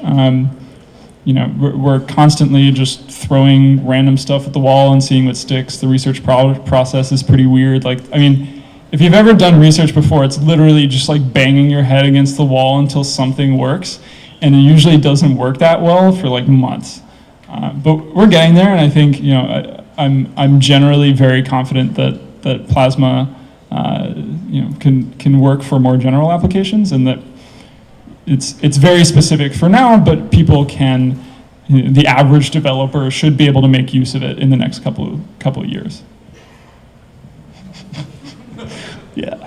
We're constantly just throwing random stuff at the wall and seeing what sticks. The research process is pretty weird. If you've ever done research before, it's literally just like banging your head against the wall until something works, and it usually doesn't work that well for like months. But we're getting there, and I think I'm generally very confident that Plasma can work for more general applications, and that it's very specific for now, but people can, the average developer should be able to make use of it in the next couple of years. Yeah.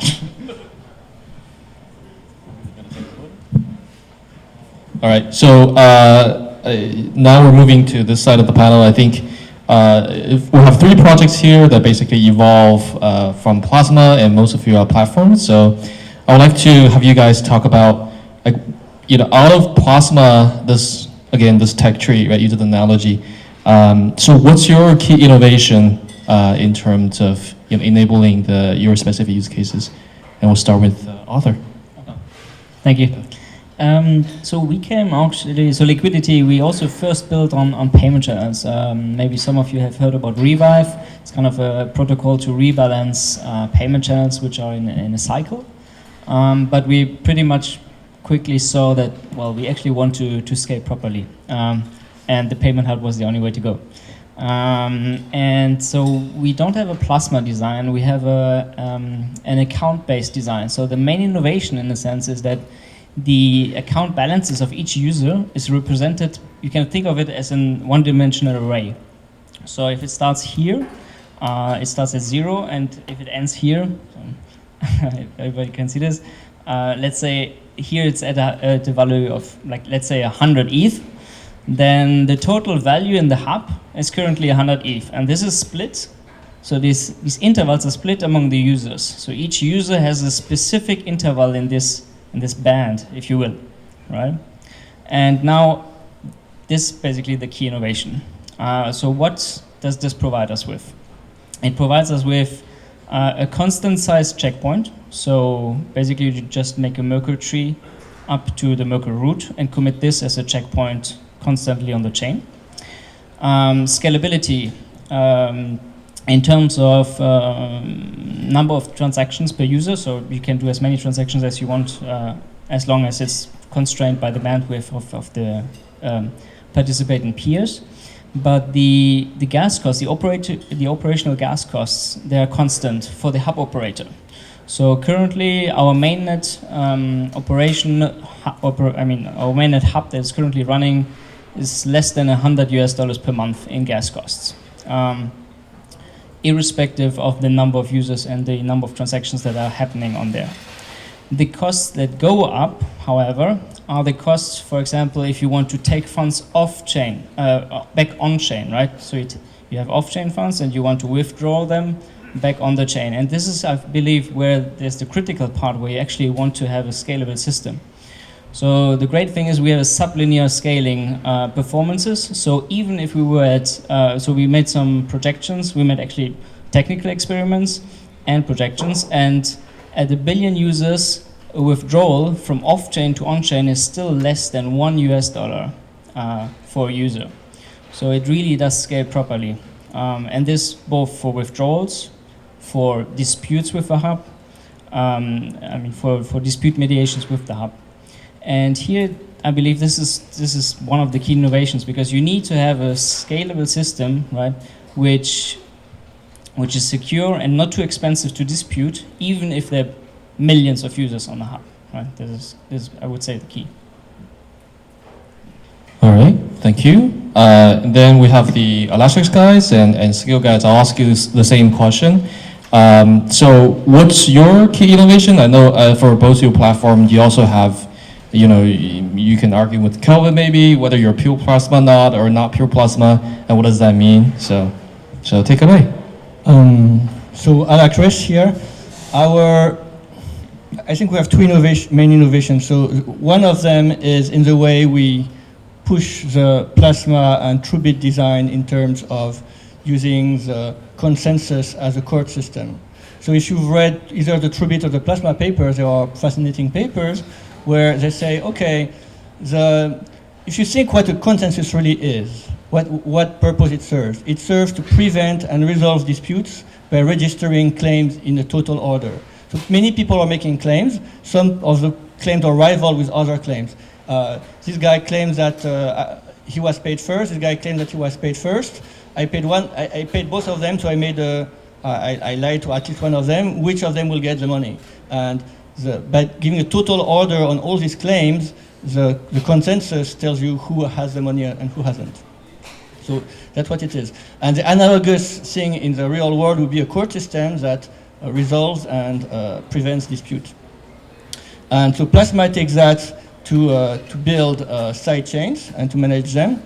All right. So now we're moving to this side of the panel. I think if we have 3 projects here that basically evolve from Plasma and most of your platforms. So I would like to have you guys talk about, like, out of Plasma, this tech tree, right? You did the analogy. So what's your key innovation in terms of enabling your specific use cases? And we'll start with Arthur. Thank you. So we came actually, so liquidity, we also first built on payment channels. Maybe some of you have heard about Revive. It's kind of a protocol to rebalance payment channels which are in a cycle. But we pretty much quickly saw that, well, we actually want to scale properly. And the payment hub was the only way to go. And so we don't have a Plasma design, we have an account-based design. So the main innovation in a sense is that the account balances of each user is represented, you can think of it as a one-dimensional array. So if it starts here, it starts at 0, and if it ends here, everybody can see this, let's say here it's at a value of, like, let's say 100 ETH, then the total value in the hub is currently 100 ETH, and this is split. So these intervals are split among the users. So each user has a specific interval in this band, if you will, right? And now this is basically the key innovation. So what does this provide us with? It provides us with a constant size checkpoint. So basically you just make a Merkle tree up to the Merkle root and commit this as a checkpoint constantly on the chain. Scalability in terms of number of transactions per user, so you can do as many transactions as you want as long as it's constrained by the bandwidth of the participating peers. But the gas costs, the operational gas costs, they are constant for the hub operator. So currently our mainnet our mainnet hub that's currently running is less than $100 per month in gas costs, irrespective of the number of users and the number of transactions that are happening on there. The costs that go up, however, are the costs, for example, if you want to take funds off-chain, back on-chain, right? So you have off-chain funds and you want to withdraw them back on the chain. And this is, I believe, where there's the critical part where you actually want to have a scalable system. So the great thing is we have a sublinear scaling performances. So even if we were at, so we made some projections, we made actually technical experiments and projections, and at 1 billion users, a withdrawal from off-chain to on-chain is still less than $1 for a user. So it really does scale properly. And this both for withdrawals, for disputes with the hub, for dispute mediations with the hub. And here, I believe this is one of the key innovations, because you need to have a scalable system, right, which is secure and not too expensive to dispute, even if there are millions of users on the hub, right? This is I would say, the key. All right, thank you. And then we have the Elastic guys and Skill guys. I'll ask you the same question. So what's your key innovation? I know for both your platform, you also have, you can argue with Kelvin maybe, whether you're pure Plasma or not pure Plasma, and what does that mean? So take it away. So Chris here, I think we have 2 main innovations. So one of them is in the way we push the Plasma and TrueBit design in terms of using the consensus as a core system. So if you've read either the TrueBit or the Plasma papers, there are fascinating papers where they say, okay, if you think what a consensus really is, what purpose it serves to prevent and resolve disputes by registering claims in a total order. So many people are making claims. Some of the claims are rival with other claims. This guy claims that he was paid first. This guy claims that he was paid first. I paid both of them, so I lied to at least one of them. Which of them will get the money? And by giving a total order on all these claims, the consensus tells you who has the money and who hasn't. So that's what it is. And the analogous thing in the real world would be a court system that resolves and prevents dispute. And so Plasma takes that to build side chains and to manage them.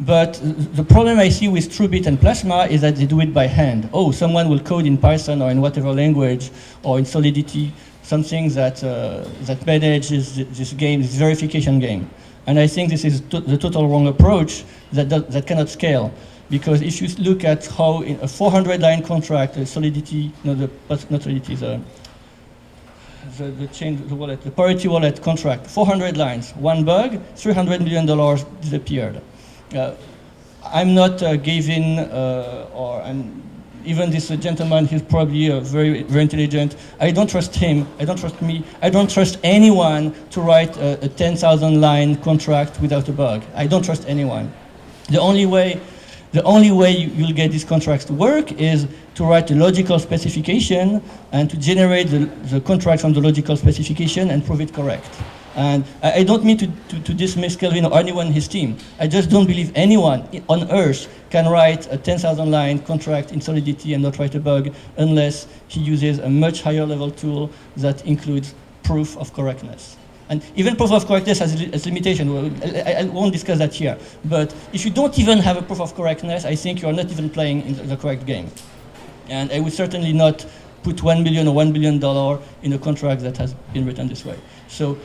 But the problem I see with TrueBit and Plasma is that they do it by hand. Oh, someone will code in Python or in whatever language or in Solidity something that that manages this game, this verification game. And I think this is the total wrong approach that cannot scale. Because if you look at how in a 400-line contract, Solidity, no, not Solidity, the chain, the wallet, the Parity wallet contract, 400 lines, one bug, $300 million disappeared. I'm not giving, even this gentleman, he's probably very, very intelligent. I don't trust him, I don't trust me, I don't trust anyone to write a 10,000 line contract without a bug. I don't trust anyone. The only way you'll get these contracts to work is to write a logical specification and to generate the contract from the logical specification and prove it correct. And I don't mean to dismiss Kelvin or anyone in his team. I just don't believe anyone on Earth can write a 10,000 line contract in Solidity and not write a bug unless he uses a much higher level tool that includes proof of correctness. And even proof of correctness has a limitation. I won't discuss that here. But if you don't even have a proof of correctness, I think you're not even playing in the correct game. And I would certainly not put $1 million or $1 billion in a contract that has been written this way. So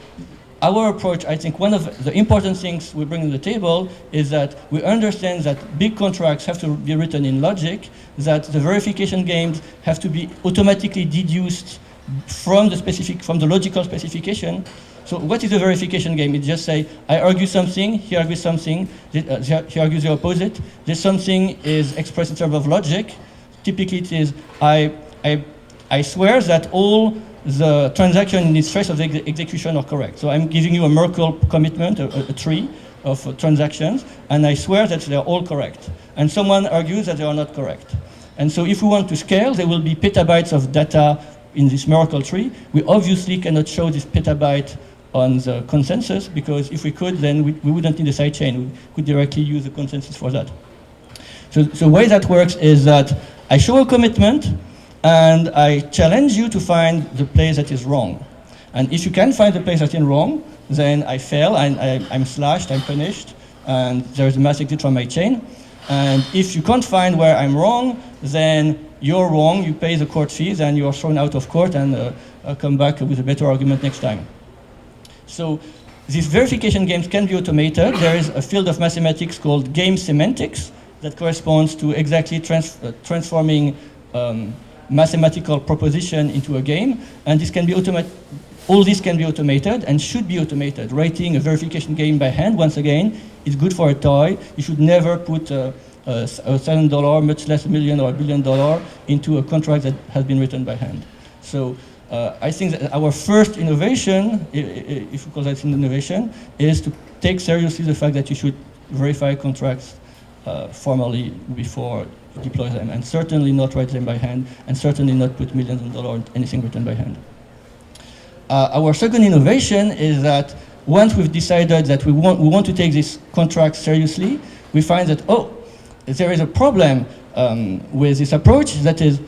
our approach, I think one of the important things we bring to the table is that we understand that big contracts have to be written in logic, that the verification games have to be automatically deduced from the logical specification. So what is a verification game? It just say, I argue something, he argues something, he argues the opposite. This something is expressed in terms of logic. Typically it is, I swear that all the transaction in its trace of the execution are correct. So I'm giving you a Merkle commitment, a tree of transactions, and I swear that they're all correct. And someone argues that they are not correct. And so if we want to scale, there will be petabytes of data in this Merkle tree. We obviously cannot show this petabyte on the consensus, because if we could, then we wouldn't need a sidechain. We could directly use the consensus for that. So the way that works is that I show a commitment, and I challenge you to find the place that is wrong. And if you can find the place that is wrong, then I fail, and I'm slashed, I'm punished, and there is a mass exit from my chain. And if you can't find where I'm wrong, then you're wrong, you pay the court fees, and you're thrown out of court, and come back with a better argument next time. So these verification games can be automated. There is a field of mathematics called game semantics that corresponds to exactly transforming mathematical proposition into a game, and this can be all this can be automated and should be automated. Writing a verification game by hand, once again, is good for a toy. You should never put $1,000, much less $1 million or $1 billion, into a contract that has been written by hand. So I think that our first innovation, if we call that an innovation, is to take seriously the fact that you should verify contracts formally before deploy them, and certainly not write them by hand, and certainly not put millions of dollars in anything written by hand. Our second innovation is that once we've decided that we want to take this contract seriously, we find that, there is a problem with this approach. That is,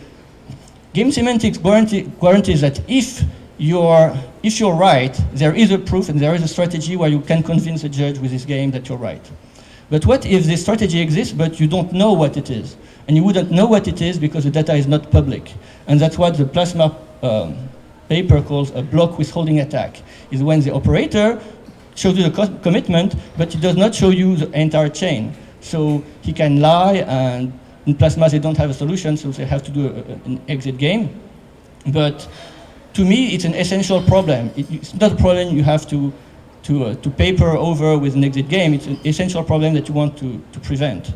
game semantics guarantees that if you're right, there is a proof and there is a strategy where you can convince a judge with this game that you're right. But what if this strategy exists, but you don't know what it is? And you wouldn't know what it is because the data is not public. And that's what the Plasma paper calls a block withholding attack, is when the operator shows you the commitment, but he does not show you the entire chain. So he can lie, and in Plasma they don't have a solution, so they have to do an exit game. But to me, it's an essential problem. It's not a problem you have to paper over with an exit game. It's an essential problem that you want to prevent.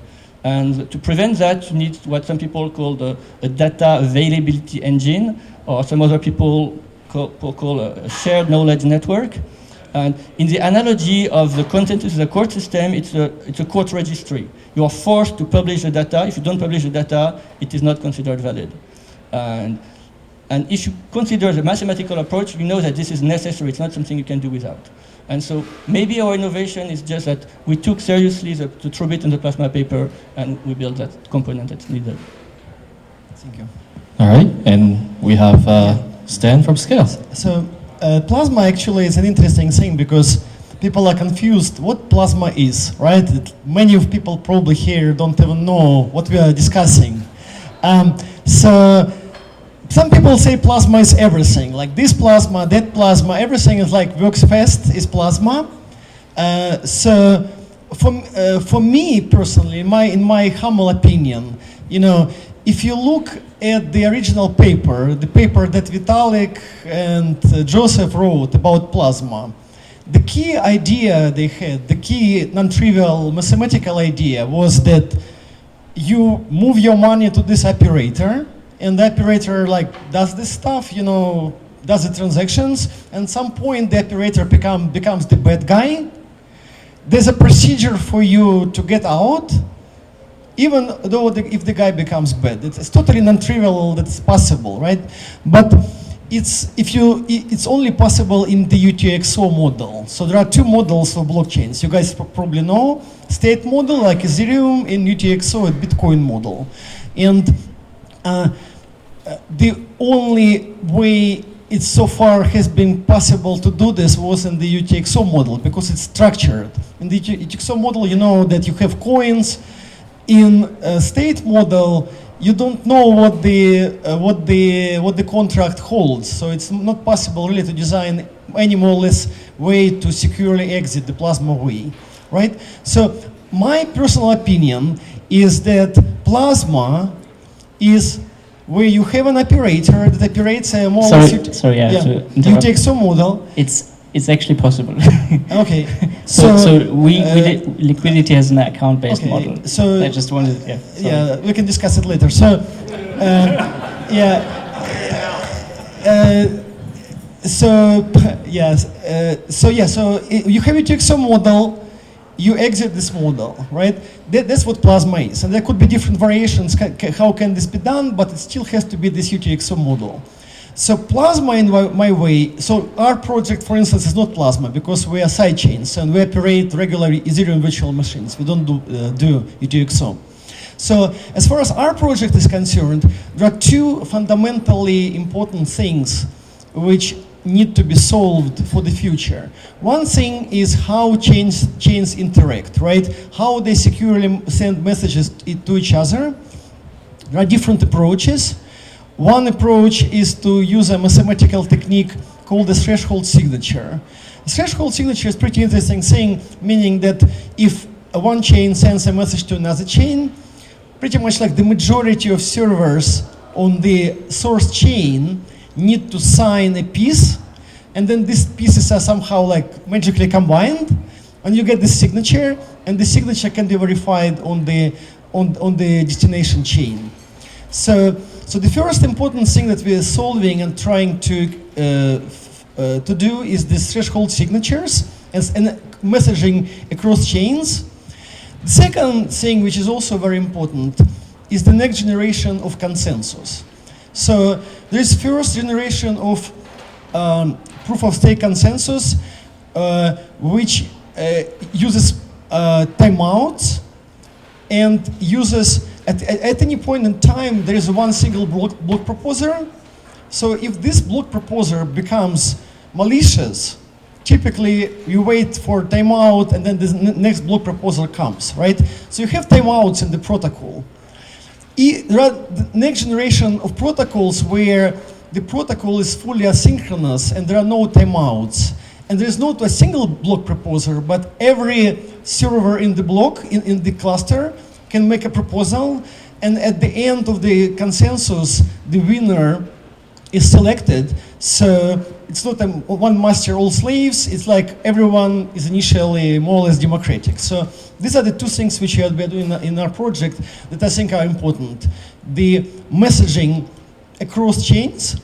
And to prevent that, you need what some people call a data availability engine, or some other people call a shared knowledge network. And in the analogy of the consensus of the court system, it's a court registry. You are forced to publish the data. If you don't publish the data, it is not considered valid. And if you consider the mathematical approach, you know that this is necessary. It's not something you can do without. And so maybe our innovation is just that we took seriously the TrueBit and the Plasma paper, and we built that component that's needed. Thank you. All right, and we have Stan from Scales. So plasma actually is an interesting thing because people are confused what plasma is, right? Many of people probably here don't even know what we are discussing. So some people say plasma is everything, like this plasma, that plasma, everything is like works fast is plasma. So for me personally, in my humble opinion, if you look at the original paper, the paper that Vitalik and Joseph wrote about plasma, the key idea they had, the key non-trivial mathematical idea was that you move your money to this operator, and the operator does this stuff, does the transactions, and at some point the operator becomes the bad guy. There's a procedure for you to get out, even though if the guy becomes bad. It's totally non-trivial that it's possible, right? But it's only possible in the UTXO model. So there are two models for blockchains. You guys probably know state model like Ethereum and UTXO, a Bitcoin model. And the only way it so far has been possible to do this was in the UTXO model because it's structured. In the UTXO model, you know that you have coins. In a state model, you don't know what the contract holds, so it's not possible really to design any more or less way to securely exit the plasma way, right? So my personal opinion is that plasma is where you have an operator that operates a more Sorry, to interrupt. UTXO model. It's actually possible. Okay. So liquidity has an account-based model. So I just wanted, we can discuss it later. So, so you have a UTXO model. You exit this model, right? That's what plasma is, and there could be different variations. How can this be done? But it still has to be this UTXO model. So plasma, in my way, so our project, for instance, is not plasma because we are sidechains and we operate regular Ethereum virtual machines. We don't do UTXO. So as far as our project is concerned, there are two fundamentally important things which need to be solved for the future. One thing is how chains interact, right? How they securely send messages to each other. There are different approaches. One approach is to use a mathematical technique called the threshold signature. The threshold signature is a pretty interesting thing, meaning that if one chain sends a message to another chain, pretty much like the majority of servers on the source chain need to sign a piece, and then these pieces are somehow magically combined, and you get the signature, and the signature can be verified on the destination chain. So the first important thing that we are solving and trying to do is these threshold signatures and messaging across chains. The second thing, which is also very important, is the next generation of consensus. So there is first generation of proof of stake consensus, which uses timeouts and uses at any point in time, there is one single block proposer. So if this block proposer becomes malicious, typically you wait for timeout and then the next block proposer comes, right? So you have timeouts in the protocol. There are the next generation of protocols where the protocol is fully asynchronous and there are no timeouts. And there is not a single block proposer, but every server in the block, in the cluster, can make a proposal, and at the end of the consensus, the winner is selected. So it's not one master, all slaves. It's like everyone is initially more or less democratic. So these are the two things which we are doing in our project that I think are important. The messaging across chains,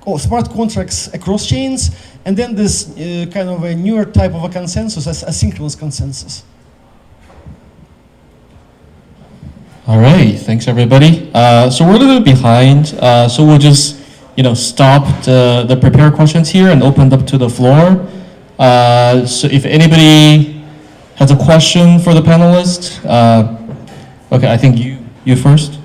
or smart contracts across chains, and then this kind of a newer type of a consensus, as asynchronous consensus. All right, thanks everybody. So we're a little bit behind, so we'll just stop the prepared questions here and open up to the floor. So if anybody has a question for the panelists, okay, I think you first.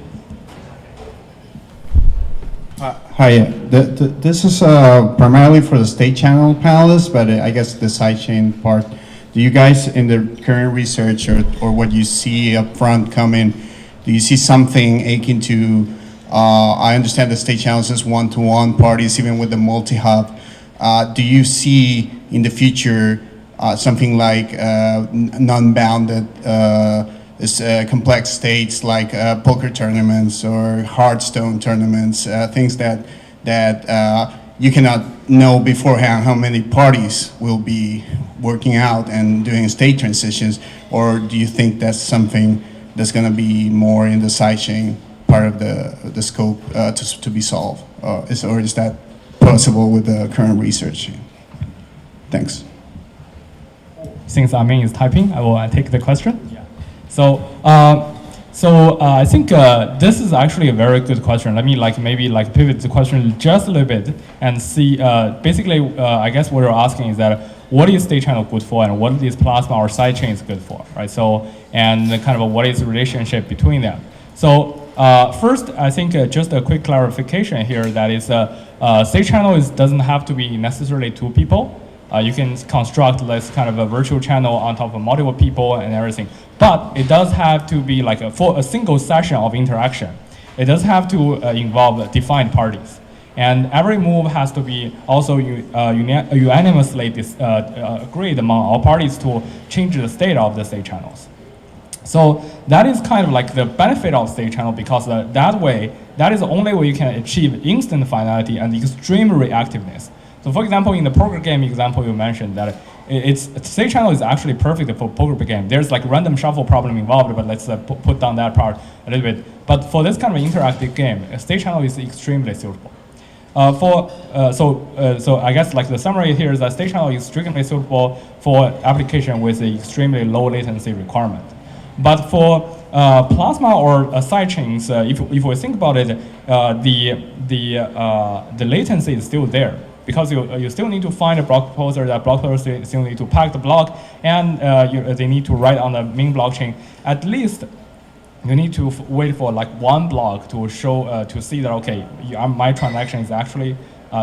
Hi, this is primarily for the state channel panelists, but I guess the sidechain part. Do you guys, in the current research or what you see up front coming, do you see something akin to, I understand the state channels is one-to-one parties, even with the multi-hub. Do you see in the future something like non-bounded complex states like poker tournaments or Hearthstone tournaments, things that you cannot know beforehand how many parties will be working out and doing state transitions, or do you think that's something that's going to be more in the sidechain part of the scope to be solved, or is that possible with the current research? Thanks. Since Amin is typing, I will take the question. So, I think this is actually a very good question. Let me maybe pivot the question just a little bit and see. Basically, I guess what you're asking is that what is state channel good for, and what is plasma or sidechain is good for, right? So, and kind of what is the relationship between them. So, first, I think just a quick clarification here. That is, state channel doesn't have to be necessarily two people. You can construct this kind of a virtual channel on top of multiple people and everything. But it does have to be for a single session of interaction. It does have to involve defined parties. And every move has to be also unanimously agreed among all parties to change the state of the state channels. So that is kind of the benefit of state channel, because that way, that is the only way you can achieve instant finality and extreme reactiveness. So for example, in the poker game example you mentioned, that state channel is actually perfect for poker game. There's random shuffle problem involved, but let's put down that part a little bit. But for this kind of interactive game, a state channel is extremely suitable. So I guess the summary here is that state channel is extremely suitable for application with the extremely low latency requirement. But for plasma or sidechains, if we think about it, the latency is still there, because you still need to find a block proposer. That block proposer still need to pack the block, and they need to write on the main blockchain. At least you need to wait for one block to show to see that my transaction is actually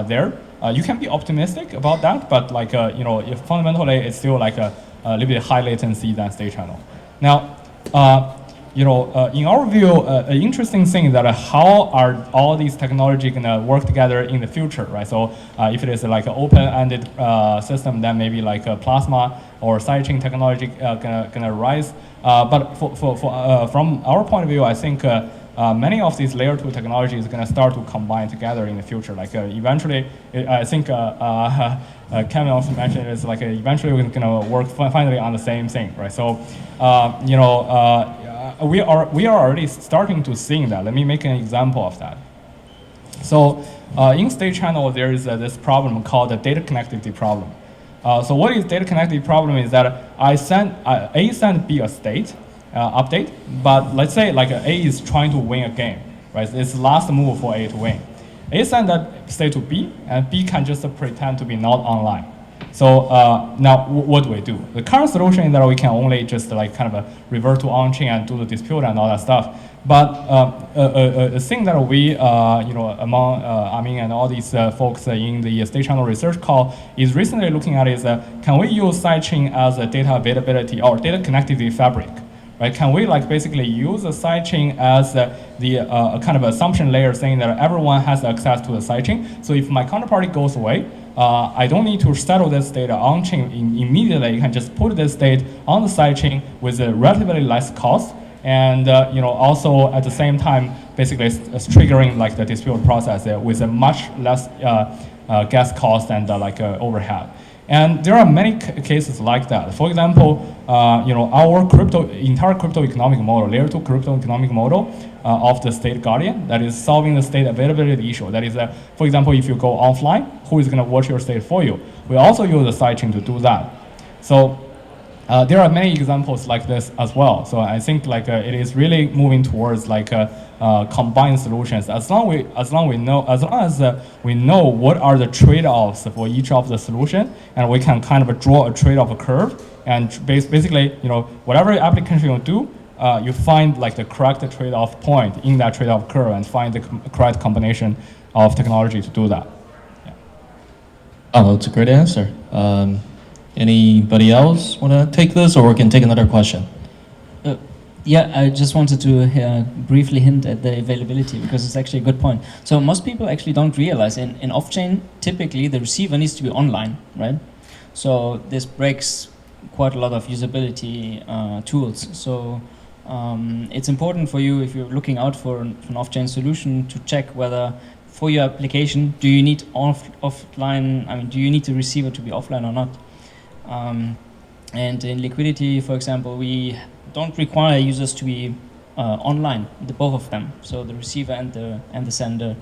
there. You can be optimistic about that, but if fundamentally it's still a little bit high latency than state channel. Now, in our view, an interesting thing is that how are all these technology gonna work together in the future, right? So if it is an open-ended system, then maybe a plasma or sidechain technology gonna rise. But from our point of view, I think many of these layer 2 technologies are gonna start to combine together in the future. Eventually, I think Kevin also mentioned it's eventually we're gonna work finally on the same thing, right? So we are already starting to see that. Let me make an example of that. So in state channel, there is this problem called the data connectivity problem. So what is data connectivity problem is that A send B a state update, but let's say A is trying to win a game, right? It's the last move for A to win. A send that state to B, and B can just pretend to be not online. So now what do? The current solution is that we can only just kind of revert to on-chain and do the dispute and all that stuff. But a thing that we, among Amin and all these folks in the state channel research call is recently looking at is can we use sidechain as a data availability or data connectivity fabric? Right? Can we basically use the sidechain as the kind of assumption layer, saying that everyone has access to the sidechain? So if my counterparty goes away, I don't need to settle this data on-chain immediately. You can just put this state on the sidechain with a relatively less cost, and also at the same time, basically triggering the dispute process with a much less gas cost and overhead. And there are many cases like that. For example, our entire crypto economic model, layer 2 crypto economic model of the state guardian, that is solving the state availability issue. That is, for example, if you go offline, who is going to watch your state for you? We also use the sidechain to do that. So there are many examples like this as well. So I think it is really moving towards combined solutions. As long as we know what are the trade-offs for each of the solution, and we can kind of draw a trade-off curve, and basically whatever application you do, you find the correct trade-off point in that trade-off curve and find the correct combination of technology to do that. Oh, that's a great answer. Anybody else want to take this, or we can take another question? Yeah, I just wanted to briefly hint at the availability because it's actually a good point. So most people actually don't realize in off-chain, typically the receiver needs to be online, right? So this breaks quite a lot of usability tools. So it's important for you, if you're looking out for an off-chain solution, to check whether for your application, do you need offline, I mean, do you need the receiver to be offline or not? And in liquidity, for example, we don't require users to be online, both of them, so the receiver and the sender.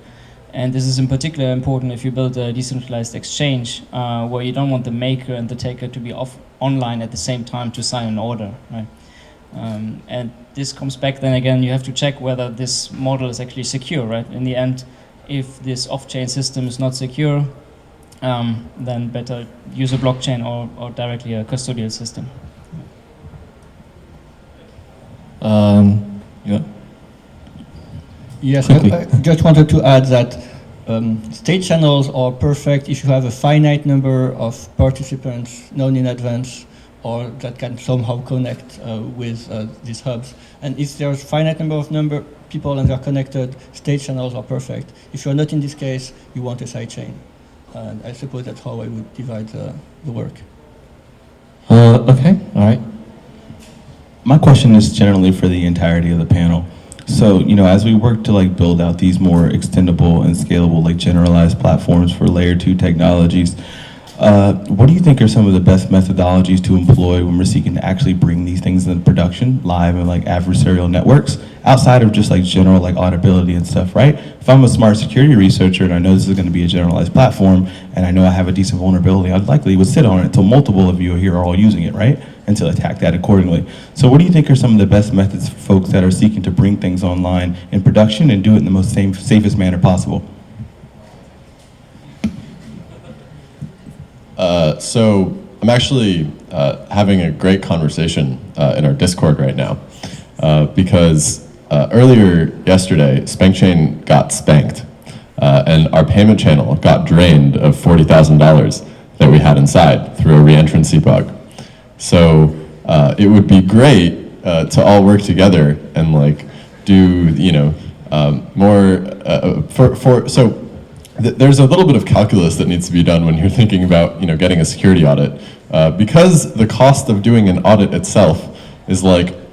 And this is in particular important if you build a decentralized exchange where you don't want the maker and the taker to be online at the same time to sign an order, right? And this comes back then again, you have to check whether this model is actually secure, right? In the end, if this off-chain system is not secure, then better use a blockchain or directly a custodial system. Yeah. Yes, Quickly. I just wanted to add that state channels are perfect if you have a finite number of participants known in advance or that can somehow connect with these hubs. And if there's a finite number of people and they're connected, state channels are perfect. If you're not in this case, you want a sidechain. And I suppose that's how I would divide the work. Okay, all right. My question is generally for the entirety of the panel. So, as we work to build out these more extendable and scalable, generalized platforms for layer 2 technologies, what do you think are some of the best methodologies to employ when we're seeking to actually bring these things into production, live and adversarial networks, outside of just general auditability and stuff, right? If I'm a smart security researcher and I know this is going to be a generalized platform and I know I have a decent vulnerability, I'd likely would sit on it until multiple of you here are all using it, right? And to attack that accordingly. So what do you think are some of the best methods for folks that are seeking to bring things online in production and do it in the most safest manner possible? So I'm actually having a great conversation in our Discord right now because earlier yesterday, SpankChain got spanked and our payment channel got drained of $40,000 that we had inside through a reentrancy bug. So it would be great to all work together and do more so. There's a little bit of calculus that needs to be done when you're thinking about getting a security audit because the cost of doing an audit itself is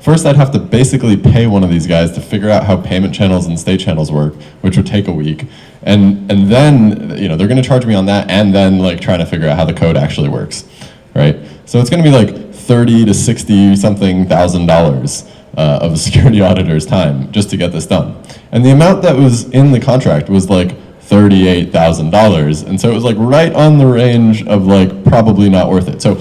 first I'd have to basically pay one of these guys to figure out how payment channels and state channels work, which would take a week, and then they're going to charge me on that and then trying to figure out how the code actually works, right? So it's going to be $30,000 to $60,000 of a security auditor's time just to get this done, and the amount that was in the contract was $38,000, and so it was right on the range of probably not worth it. So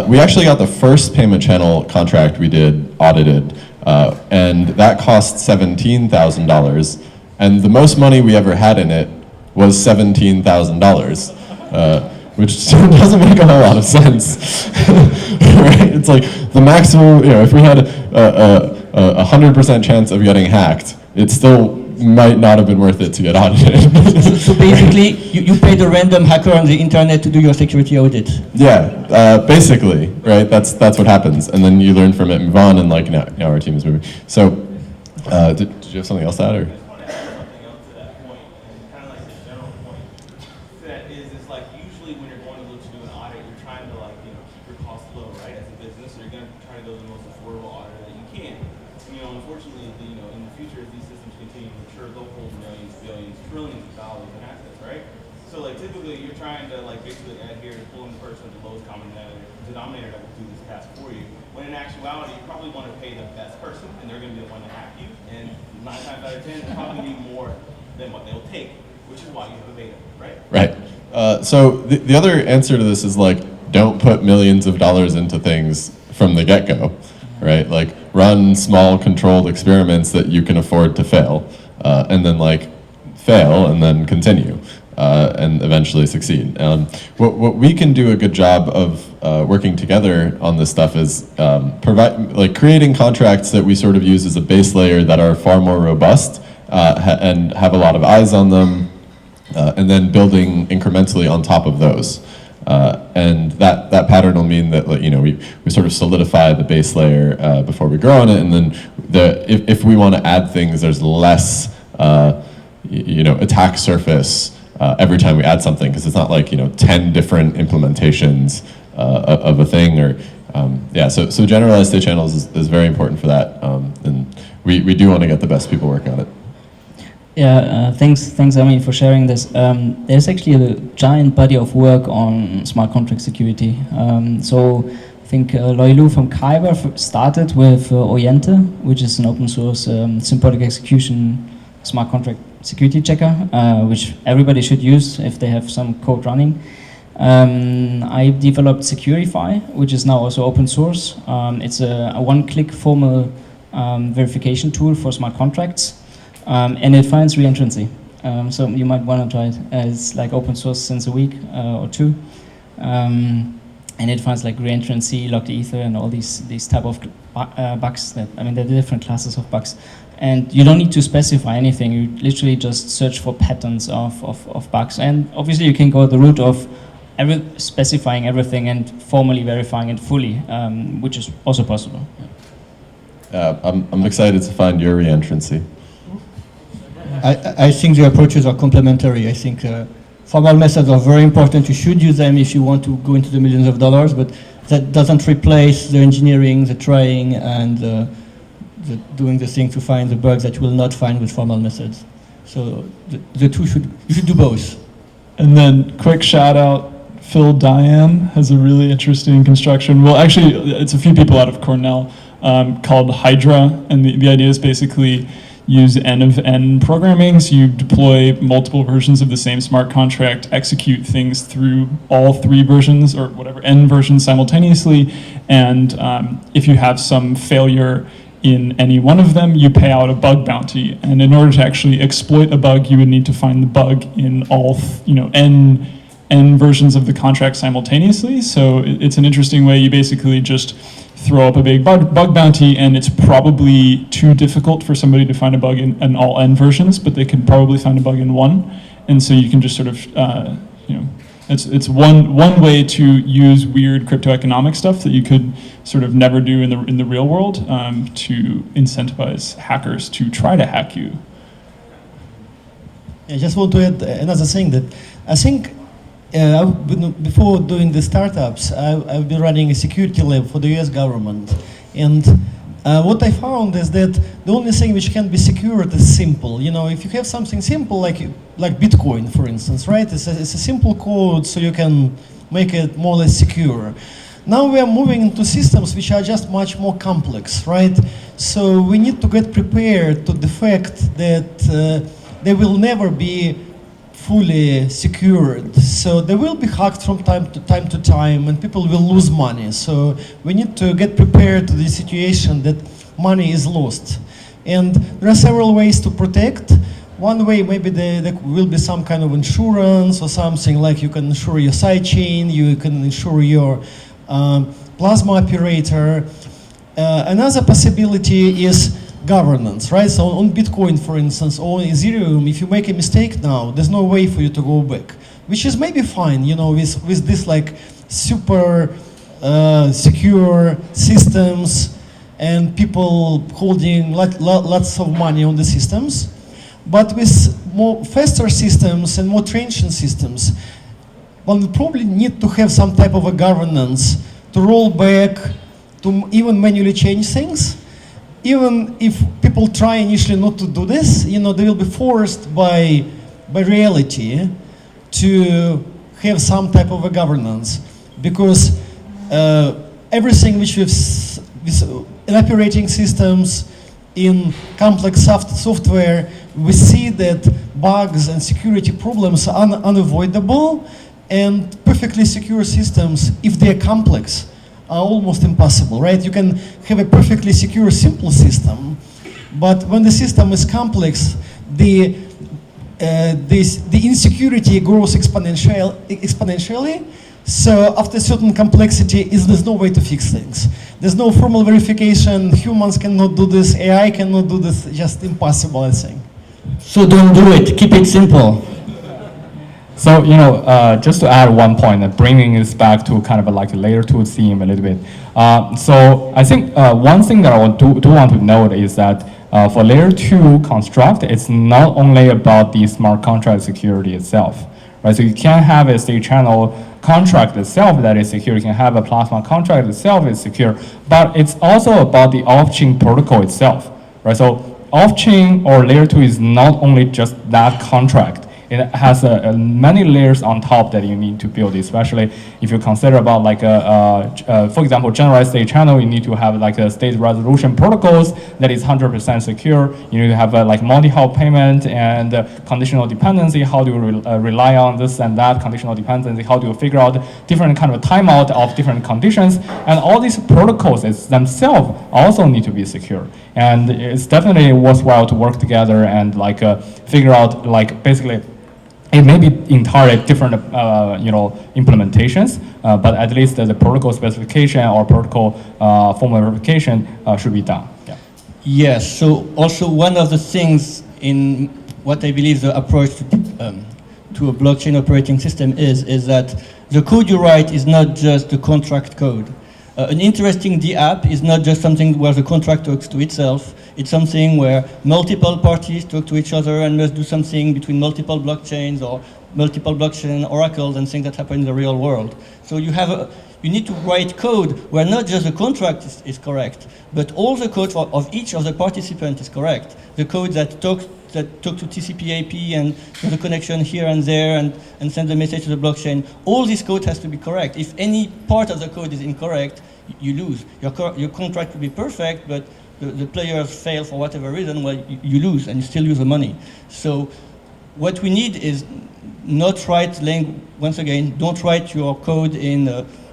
we actually got the first payment channel contract we did audited, and that cost $17,000, and the most money we ever had in it was $17,000, which doesn't make a whole lot of sense. Right? It's the maximum. If we had a 100% chance of getting hacked, it still might not have been worth it to get audited. So basically, you paid a random hacker on the internet to do your security audit. Yeah, basically, right? That's what happens, and then you learn from it and move on, and now our team is moving. So, did you have something else to add, or? Usually when you're going to look to do an audit, you're trying to keep your costs low, right? As a business, so you're going to try to build the most affordable audit that you can. Unfortunately, in the future, as these systems continue to mature, they'll hold millions, billions, trillions of dollars in assets, right? So typically you're trying to basically adhere to pulling the person with the lowest common denominator that will do this task for you. When in actuality, you probably want to pay the best person, and they're going to be the one to hack you. And 9 times out of 10, they probably need more than what they'll take, which is why you have a beta, right? Right. So the other answer to this is don't put millions of dollars into things from the get-go, right? Run small controlled experiments that you can afford to fail, and then fail and then continue, and eventually succeed. What we can do a good job of working together on this stuff is creating contracts that we sort of use as a base layer that are far more robust and have a lot of eyes on them, and then building incrementally on top of those. And that pattern will mean that, like, you know, we sort of solidify the base layer before we grow on it, and then if we want to add things, there's less you know, attack surface every time we add something, because it's not like, you know, 10 different implementations of a thing, or yeah. So generalized state channels is very important for that, and we do want to get the best people working on it. Yeah, thanks, Ami, for sharing this. There's actually a giant body of work on smart contract security. So I think Loilu from Kyber started with Oyente, which is an open source symbolic execution smart contract security checker, which everybody should use if they have some code running. I developed Securify, which is now also open source. It's a one-click formal verification tool for smart contracts. And it finds reentrancy. So you might want to try it. It's like open source since a week or two. And it finds like reentrancy, locked ether, and all these type of bugs. That, I mean, there are different classes of bugs. And you don't need to specify anything. You literally just search for patterns of bugs. And obviously you can go the route of specifying everything and formally verifying it fully, which is also possible. I'm excited to find your reentrancy. I think the approaches are complementary. I think formal methods are very important. You should use them if you want to go into the millions of dollars, but that doesn't replace the engineering, the trying, and the doing the thing to find the bugs that you will not find with formal methods. So the two you should do both. And then quick shout out, Phil Diane has a really interesting construction. Well, actually, it's a few people out of Cornell called Hydra, and the idea is basically use N of N programming, so you deploy multiple versions of the same smart contract, execute things through all 3 versions or whatever N versions simultaneously, and if you have some failure in any one of them, you pay out a bug bounty. And in order to actually exploit a bug, you would need to find the bug in all N versions of the contract simultaneously. So it's an interesting way. You basically just throw up a big bug bounty, and it's probably too difficult for somebody to find a bug in all N versions, but they can probably find a bug in one. And so you can just sort of, it's one way to use weird cryptoeconomic stuff that you could sort of never do in the real world to incentivize hackers to try to hack you. I just want to add another thing that I think before doing the startups, I've been running a security lab for the US government. And what I found is that the only thing which can be secured is simple. You know, if you have something simple like Bitcoin, for instance, right? It's a simple code, so you can make it more or less secure. Now we are moving into systems which are just much more complex, right? So we need to get prepared to the fact that they will never be fully secured. So they will be hacked from time to time, and people will lose money. So we need to get prepared to the situation that money is lost. And there are several ways to protect. One way, maybe there will be some kind of insurance or something, like you can insure your sidechain, you can insure your plasma operator. Another possibility is governance, right? So on Bitcoin, for instance, or Ethereum, if you make a mistake now, there's no way for you to go back, which is maybe fine, you know, with this like super secure systems and people holding lots of money on the systems. But with more faster systems and more transient systems, one will probably need to have some type of a governance to roll back, to even manually change things. Even if people try initially not to do this, you know, they will be forced by reality to have some type of a governance, because everything which in operating systems, in complex software, we see that bugs and security problems are unavoidable, and perfectly secure systems, if they're complex, are almost impossible, right? You can have a perfectly secure, simple system, but when the system is complex, the insecurity grows exponentially. So after certain complexity, there's no way to fix things. There's no formal verification. Humans cannot do this. AI cannot do this. Just impossible, I think. So don't do it. Keep it simple. So, just to add one point, bringing this back to kind of like a layer 2 theme a little bit. So I think one thing that I do want to note is that for layer 2 construct, it's not only about the smart contract security itself, right? So you can have a state channel contract itself that is secure. You can have a plasma contract itself is secure, but it's also about the off-chain protocol itself, right? So off-chain or layer 2 is not only just that contract. It has many layers on top that you need to build, especially if you consider about like for example, generalized state channel, you need to have like a state resolution protocols that is 100% secure. You need to have like multi-hop payment and conditional dependency. How do you rely on this and that conditional dependency? How do you figure out different kind of timeout of different conditions? And all these protocols themselves also need to be secure. And it's definitely worthwhile to work together and like figure out like basically. It may be entirely different, implementations, but at least the protocol specification or protocol formal verification should be done. Yeah. Yes, so also one of the things in what I believe the approach to a blockchain operating system is that the code you write is not just the contract code. An interesting DApp is not just something where the contract talks to itself. It's something where multiple parties talk to each other and must do something between multiple blockchains or multiple blockchain oracles and things that happen in the real world. So you need to write code where not just the contract is correct, but all the code of each of the participants is correct. The code that talks to TCP/IP and the connection here and there and send the message to the blockchain. All this code has to be correct. If any part of the code is incorrect, you lose. Your contract will be perfect, but the players fail for whatever reason, well, you lose and you still lose the money. So what we need is not write once again, don't write your code in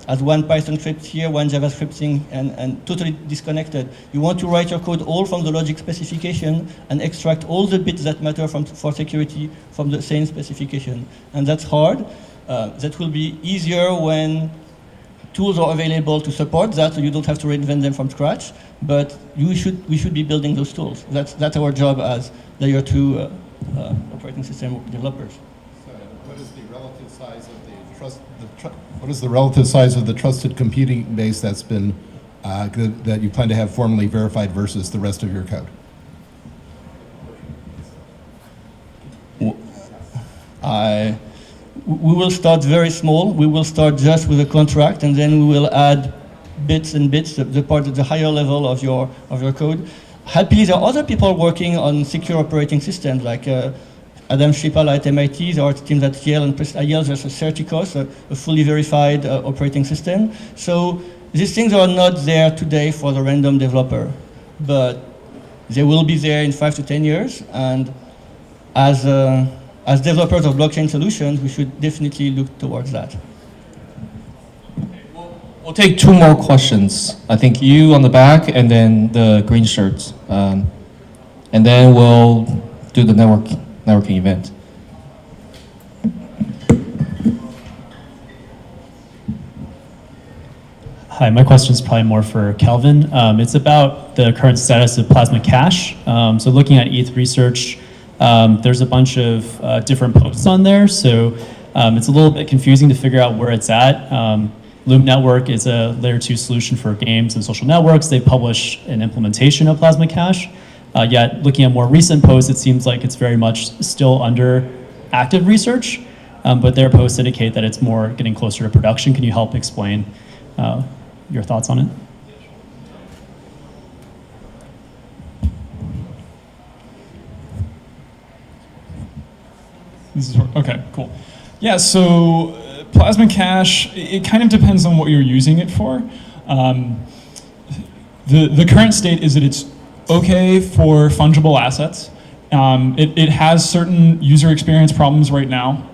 as one Python script here, one JavaScript thing, and totally disconnected. You want to write your code all from the logic specification and extract all the bits that matter for security from the same specification. And that's hard. That will be easier when tools are available to support that, so you don't have to reinvent them from scratch. But we should be building those tools. That's our job as layer 2 operating system developers. So what is the relative size of what is the relative size of the trusted computing base that's been that you plan to have formally verified versus the rest of your code? We will start very small. We will start just with a contract, and then we will add bits and bits, the part at the higher level of your code. Happily, there are other people working on secure operating systems, like Adam Schipal at MIT, there are teams at Yale, and Yale there's a Certicos, a fully verified operating system. So these things are not there today for the random developer, but they will be there in 5 to 10 years. And as developers of blockchain solutions, we should definitely look towards that. We'll take 2 more questions. I think you on the back and then the green shirts. And then we'll do the networking event. Hi, my question is probably more for Kelvin. It's about the current status of Plasma Cash. So looking at ETH research, there's a bunch of different posts on there, so it's a little bit confusing to figure out where it's at. Loom Network is a layer 2 solution for games and social networks. They publish an implementation of Plasma Cash. Yet looking at more recent posts, it seems like it's very much still under active research, but their posts indicate that it's more getting closer to production. Can you help explain your thoughts on it? Okay, cool. Yeah, so Plasma Cash, it kind of depends on what you're using it for. The current state is that it's okay for fungible assets. It has certain user experience problems right now,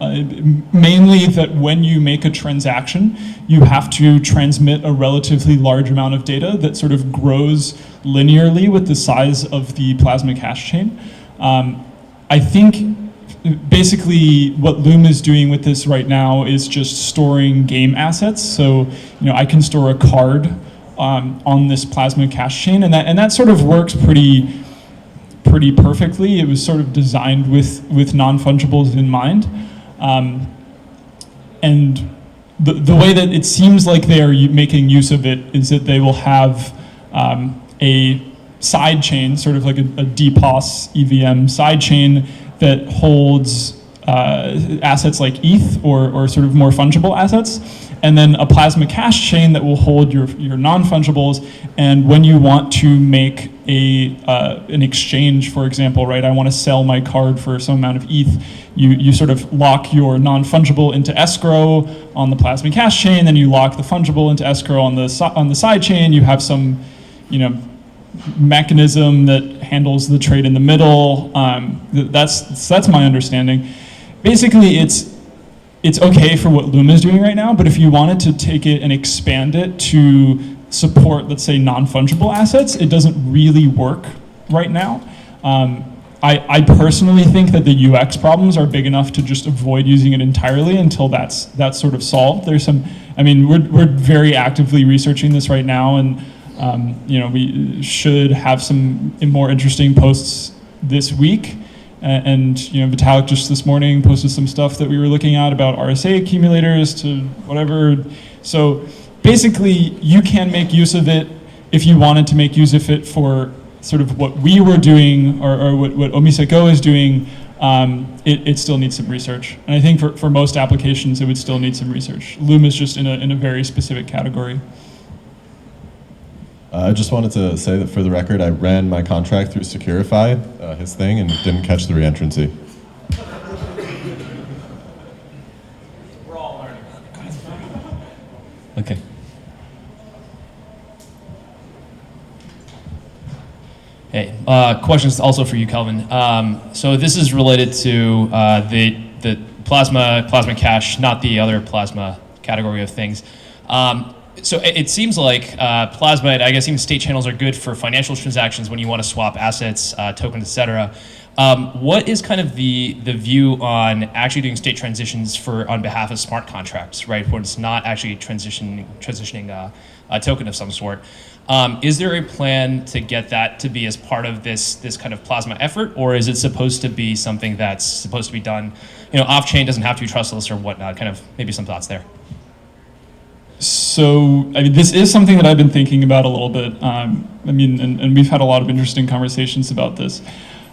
mainly that when you make a transaction, you have to transmit a relatively large amount of data that sort of grows linearly with the size of the Plasma Cash chain. I think basically what Loom is doing with this right now is just storing game assets. So, I can store a card on this Plasma Cash chain, and that sort of works pretty perfectly. It was sort of designed with non-fungibles in mind. and the way that it seems like they are making use of it is that they will have a side chain, sort of like a DPoS EVM side chain that holds assets like ETH or sort of more fungible assets, and then a plasma cash chain that will hold your non-fungibles. And when you want to make an exchange, for example, right, I want to sell my card for some amount of ETH, you sort of lock your non-fungible into escrow on the plasma cash chain, then you lock the fungible into escrow on the side chain. You have some, mechanism that handles the trade in the middle. That's my understanding. Basically, it's okay for what Luma is doing right now, but if you wanted to take it and expand it to support, let's say, non-fungible assets, it doesn't really work right now. I personally think that the UX problems are big enough to just avoid using it entirely until that's sort of solved. We're very actively researching this right now, and we should have some more interesting posts this week. And Vitalik just this morning posted some stuff that we were looking at about RSA accumulators to whatever. So basically, you can make use of it if you wanted to make use of it for sort of what we were doing or what Omiseko is doing. It still needs some research. And I think for most applications, it would still need some research. Loom is just in a very specific category. I just wanted to say that for the record, I ran my contract through Securify, his thing, and didn't catch the reentrancy. We're all learning. Okay. Hey, questions also for you, Kelvin. So this is related to the plasma cache, not the other plasma category of things. So it seems like Plasma, and I guess even state channels are good for financial transactions when you want to swap assets, tokens, etc. What is kind of the view on actually doing state transitions on behalf of smart contracts, right? When it's not actually transitioning a token of some sort. Is there a plan to get that to be as part of this kind of Plasma effort, or is it supposed to be something that's supposed to be done, off-chain, doesn't have to be trustless or whatnot? Kind of maybe some thoughts there. So, this is something that I've been thinking about a little bit. And we've had a lot of interesting conversations about this.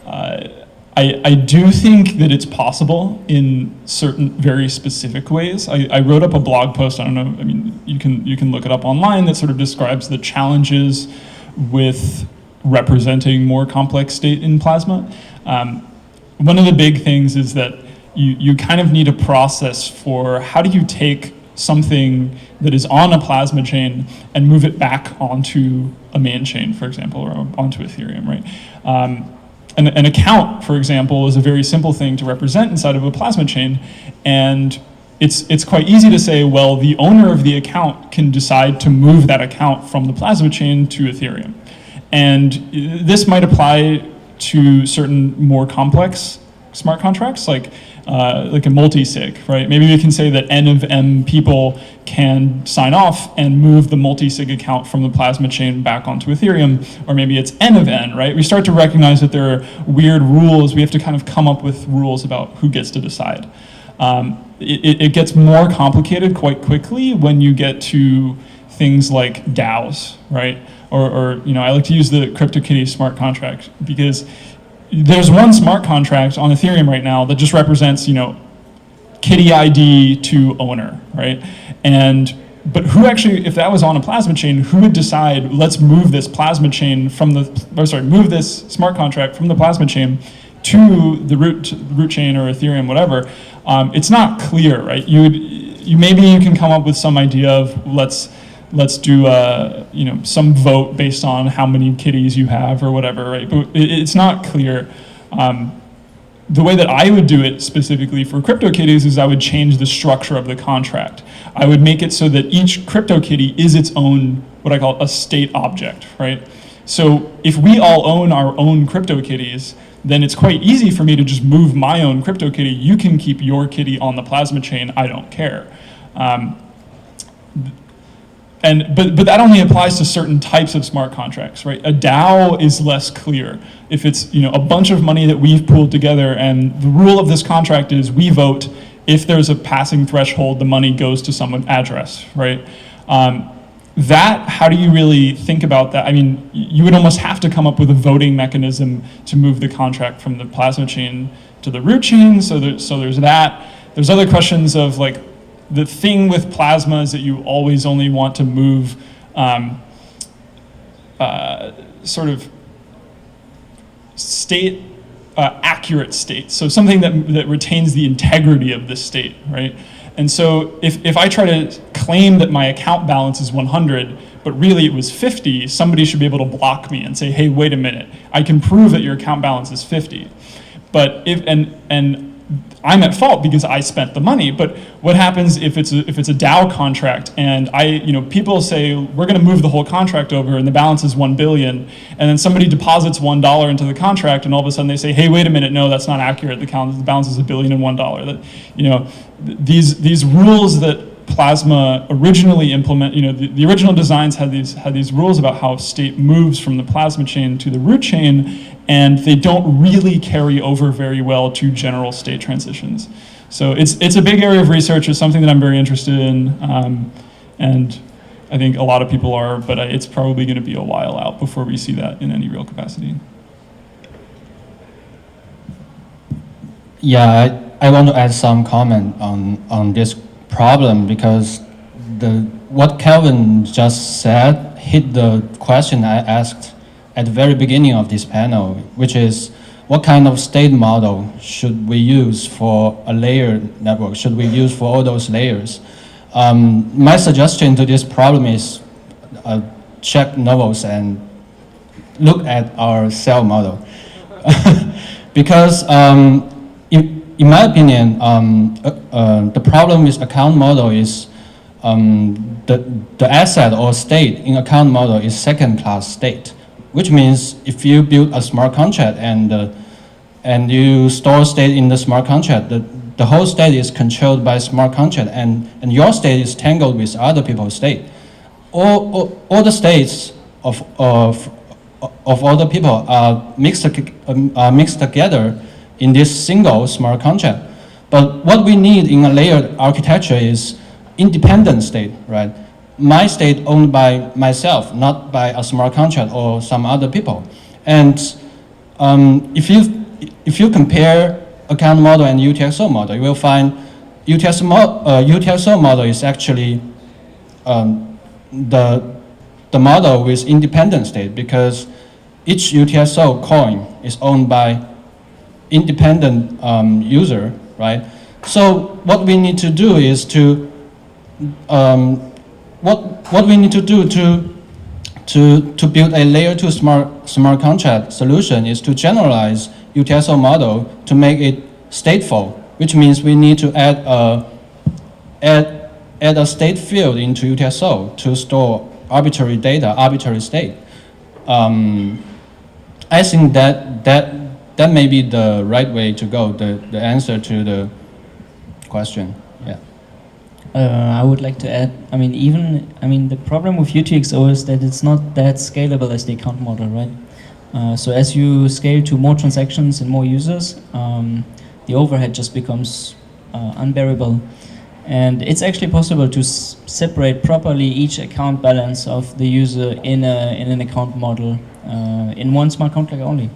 I do think that it's possible in certain very specific ways. I wrote up a blog post, I don't know, you can look it up online, that sort of describes the challenges with representing more complex state in Plasma. One of the big things is that you kind of need a process for how do you take something that is on a Plasma chain and move it back onto a main chain, for example, or onto Ethereum, right? An account, for example, is a very simple thing to represent inside of a Plasma chain, and it's quite easy to say, well, the owner of the account can decide to move that account from the Plasma chain to Ethereum. And this might apply to certain more complex smart contracts, like a multi-sig, right? Maybe we can say that N of M people can sign off and move the multi-sig account from the Plasma chain back onto Ethereum, or maybe it's N of N, right? We start to recognize that there are weird rules. We have to kind of come up with rules about who gets to decide. It gets more complicated quite quickly when you get to things like DAOs, right? Or I like to use the CryptoKitties smart contract because there's one smart contract on Ethereum right now that just represents, kitty ID to owner, right? But who actually, if that was on a Plasma chain, who would decide, let's move this Plasma chain move this smart contract from the Plasma chain to the root chain or Ethereum, whatever? It's not clear, right? Maybe you can come up with some idea of let's do some vote based on how many kitties you have or whatever, right? But it's not clear. The way that I would do it specifically for CryptoKitties is I would change the structure of the contract. I would make it so that each CryptoKitty is its own, what I call a state object, right? So if we all own our own CryptoKitties, then it's quite easy for me to just move my own CryptoKitty. You can keep your kitty on the Plasma chain, I don't care. But that only applies to certain types of smart contracts, right? A DAO is less clear. If it's a bunch of money that we've pooled together, and the rule of this contract is we vote, if there's a passing threshold, the money goes to someone's address, right? That, how do you really think about that? I mean, you would almost have to come up with a voting mechanism to move the contract from the plasma chain to the root chain, so there's that. There's other questions of like, the thing with plasma is that you always only want to move sort of state, accurate state. So something that retains the integrity of the state, right? And so if I try to claim that my account balance is 100, but really it was 50, somebody should be able to block me and say, hey, wait a minute, I can prove that your account balance is 50. But and I'm at fault because I spent the money. But what happens if it's a DAO contract and people say we're going to move the whole contract over and the balance is 1 billion, and then somebody deposits $1 into the contract and all of a sudden they say, hey, wait a minute, no, that's not accurate. The balance is $1 billion and $1. That these rules that Plasma originally implement, the original designs had these rules about how state moves from the plasma chain to the root chain, and they don't really carry over very well to general state transitions. So it's a big area of research. It's something that I'm very interested in, and I think a lot of people are, but it's probably going to be a while out before we see that in any real capacity. Yeah, I want to add some comment on this problem, because what Kelvin just said hit the question I asked at the very beginning of this panel, which is what kind of state model should we use for a layered network? Should we use for all those layers? My suggestion to this problem is check Nervos and look at our cell model. Because in my opinion, the problem with account model is the asset or state in account model is second-class state, which means if you build a smart contract and you store state in the smart contract, the whole state is controlled by smart contract, and your state is tangled with other people's state. All the states of other people are mixed together in this single smart contract. But what we need in a layered architecture is independent state, right? My state owned by myself, not by a smart contract or some other people. And if you compare account model and UTXO model, you will find UTXO model is actually the model with independent state, because each UTXO coin is owned by independent user, right? So what we need to do is to what we need to do to build a layer 2 smart contract solution is to generalize UTXO model to make it stateful, which means we need to add a state field into UTXO to store arbitrary data, arbitrary state. I think that may be the right way to go, the answer to the question. Yeah. I would like to add, the problem with UTXO is that it's not that scalable as the account model, right? So as you scale to more transactions and more users, the overhead just becomes unbearable. And it's actually possible to separate properly each account balance of the user in an account model in one smart contract only.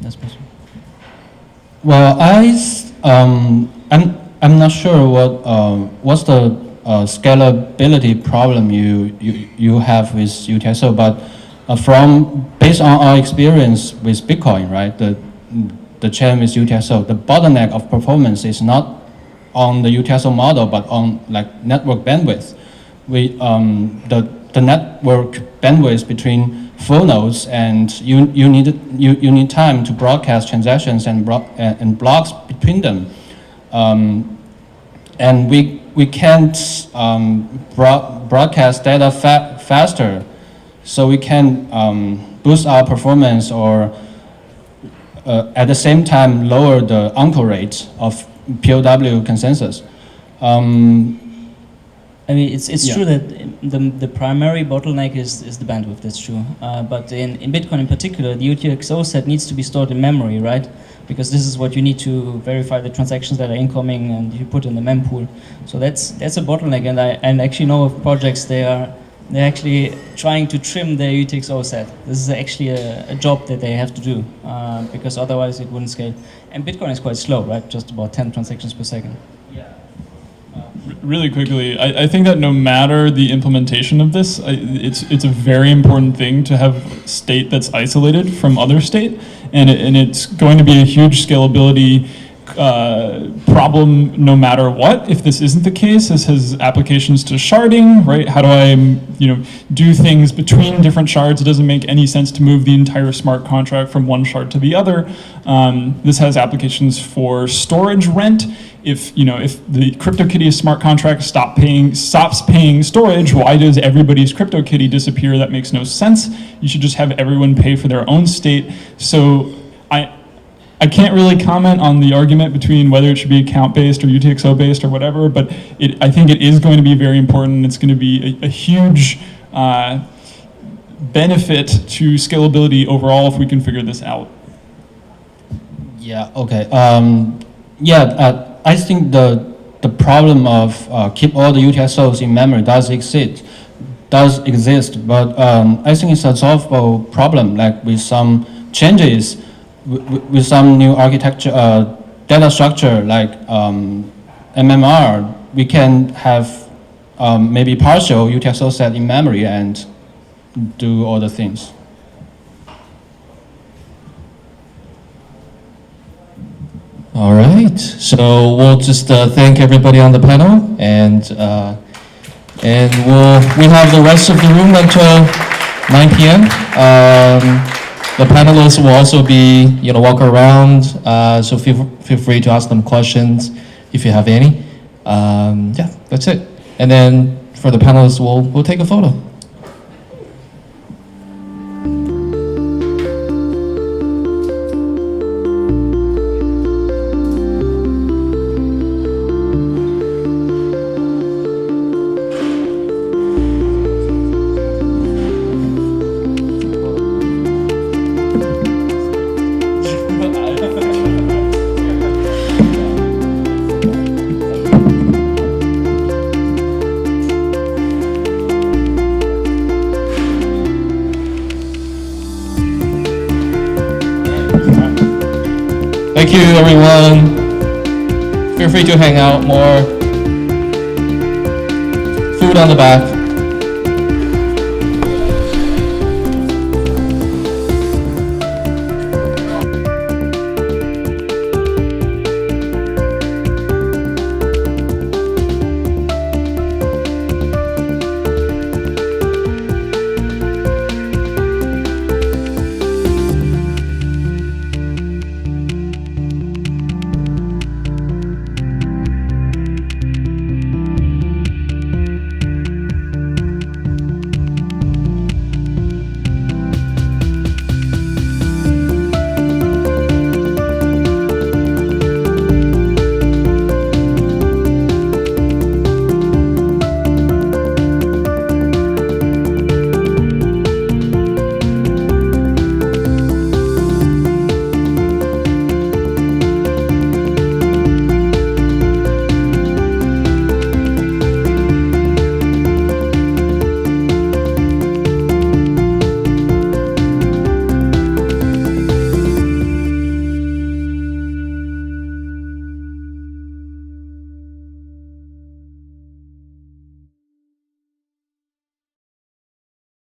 That's possible. Well, I'm not sure what's the scalability problem you have with UTXO, but based on our experience with Bitcoin, right, the chain with UTXO, the bottleneck of performance is not on the UTXO model, but on like network bandwidth. The network bandwidth between full nodes, and you need time to broadcast transactions and blocks between them, and we can't broadcast data faster, so we can boost our performance or at the same time lower the uncle rate of POW consensus. It's true that the primary bottleneck is the bandwidth, that's true. But in Bitcoin in particular, the UTXO set needs to be stored in memory, right? because this is what you need to verify the transactions that are incoming and you put in the mempool. So that's a bottleneck, and I actually know of projects they're actually trying to trim their UTXO set. This is actually a job that they have to do because otherwise it wouldn't scale. And Bitcoin is quite slow, right? Just about 10 transactions per second. Really quickly, I think that no matter the implementation of this, it's a very important thing to have state that's isolated from other state, and it's going to be a huge scalability problem no matter what. If this isn't the case, this has applications to sharding, right? How do I, do things between different shards? It doesn't make any sense to move the entire smart contract from one shard to the other. This has applications for storage rent. If the CryptoKitty smart contract stops paying storage, why does everybody's CryptoKitty disappear? That makes no sense. You should just have everyone pay for their own state. So I can't really comment on the argument between whether it should be account-based or UTXO-based or whatever, but I think it is going to be very important. It's going to be a huge benefit to scalability overall if we can figure this out. Yeah, okay. I think the problem of keep all the UTXOs in memory does exist, but I think it's a solvable problem, like with some changes, with some new architecture, data structure like MMR, we can have maybe partial UTXO set in memory and do all the things. All right, so we'll just thank everybody on the panel, and we have the rest of the room until 9 p.m. The panelists will also be, walk around, so feel free to ask them questions if you have any. Yeah, that's it. And then for the panelists, we'll take a photo. Thank you, everyone. Feel free to hang out more. Food on the back.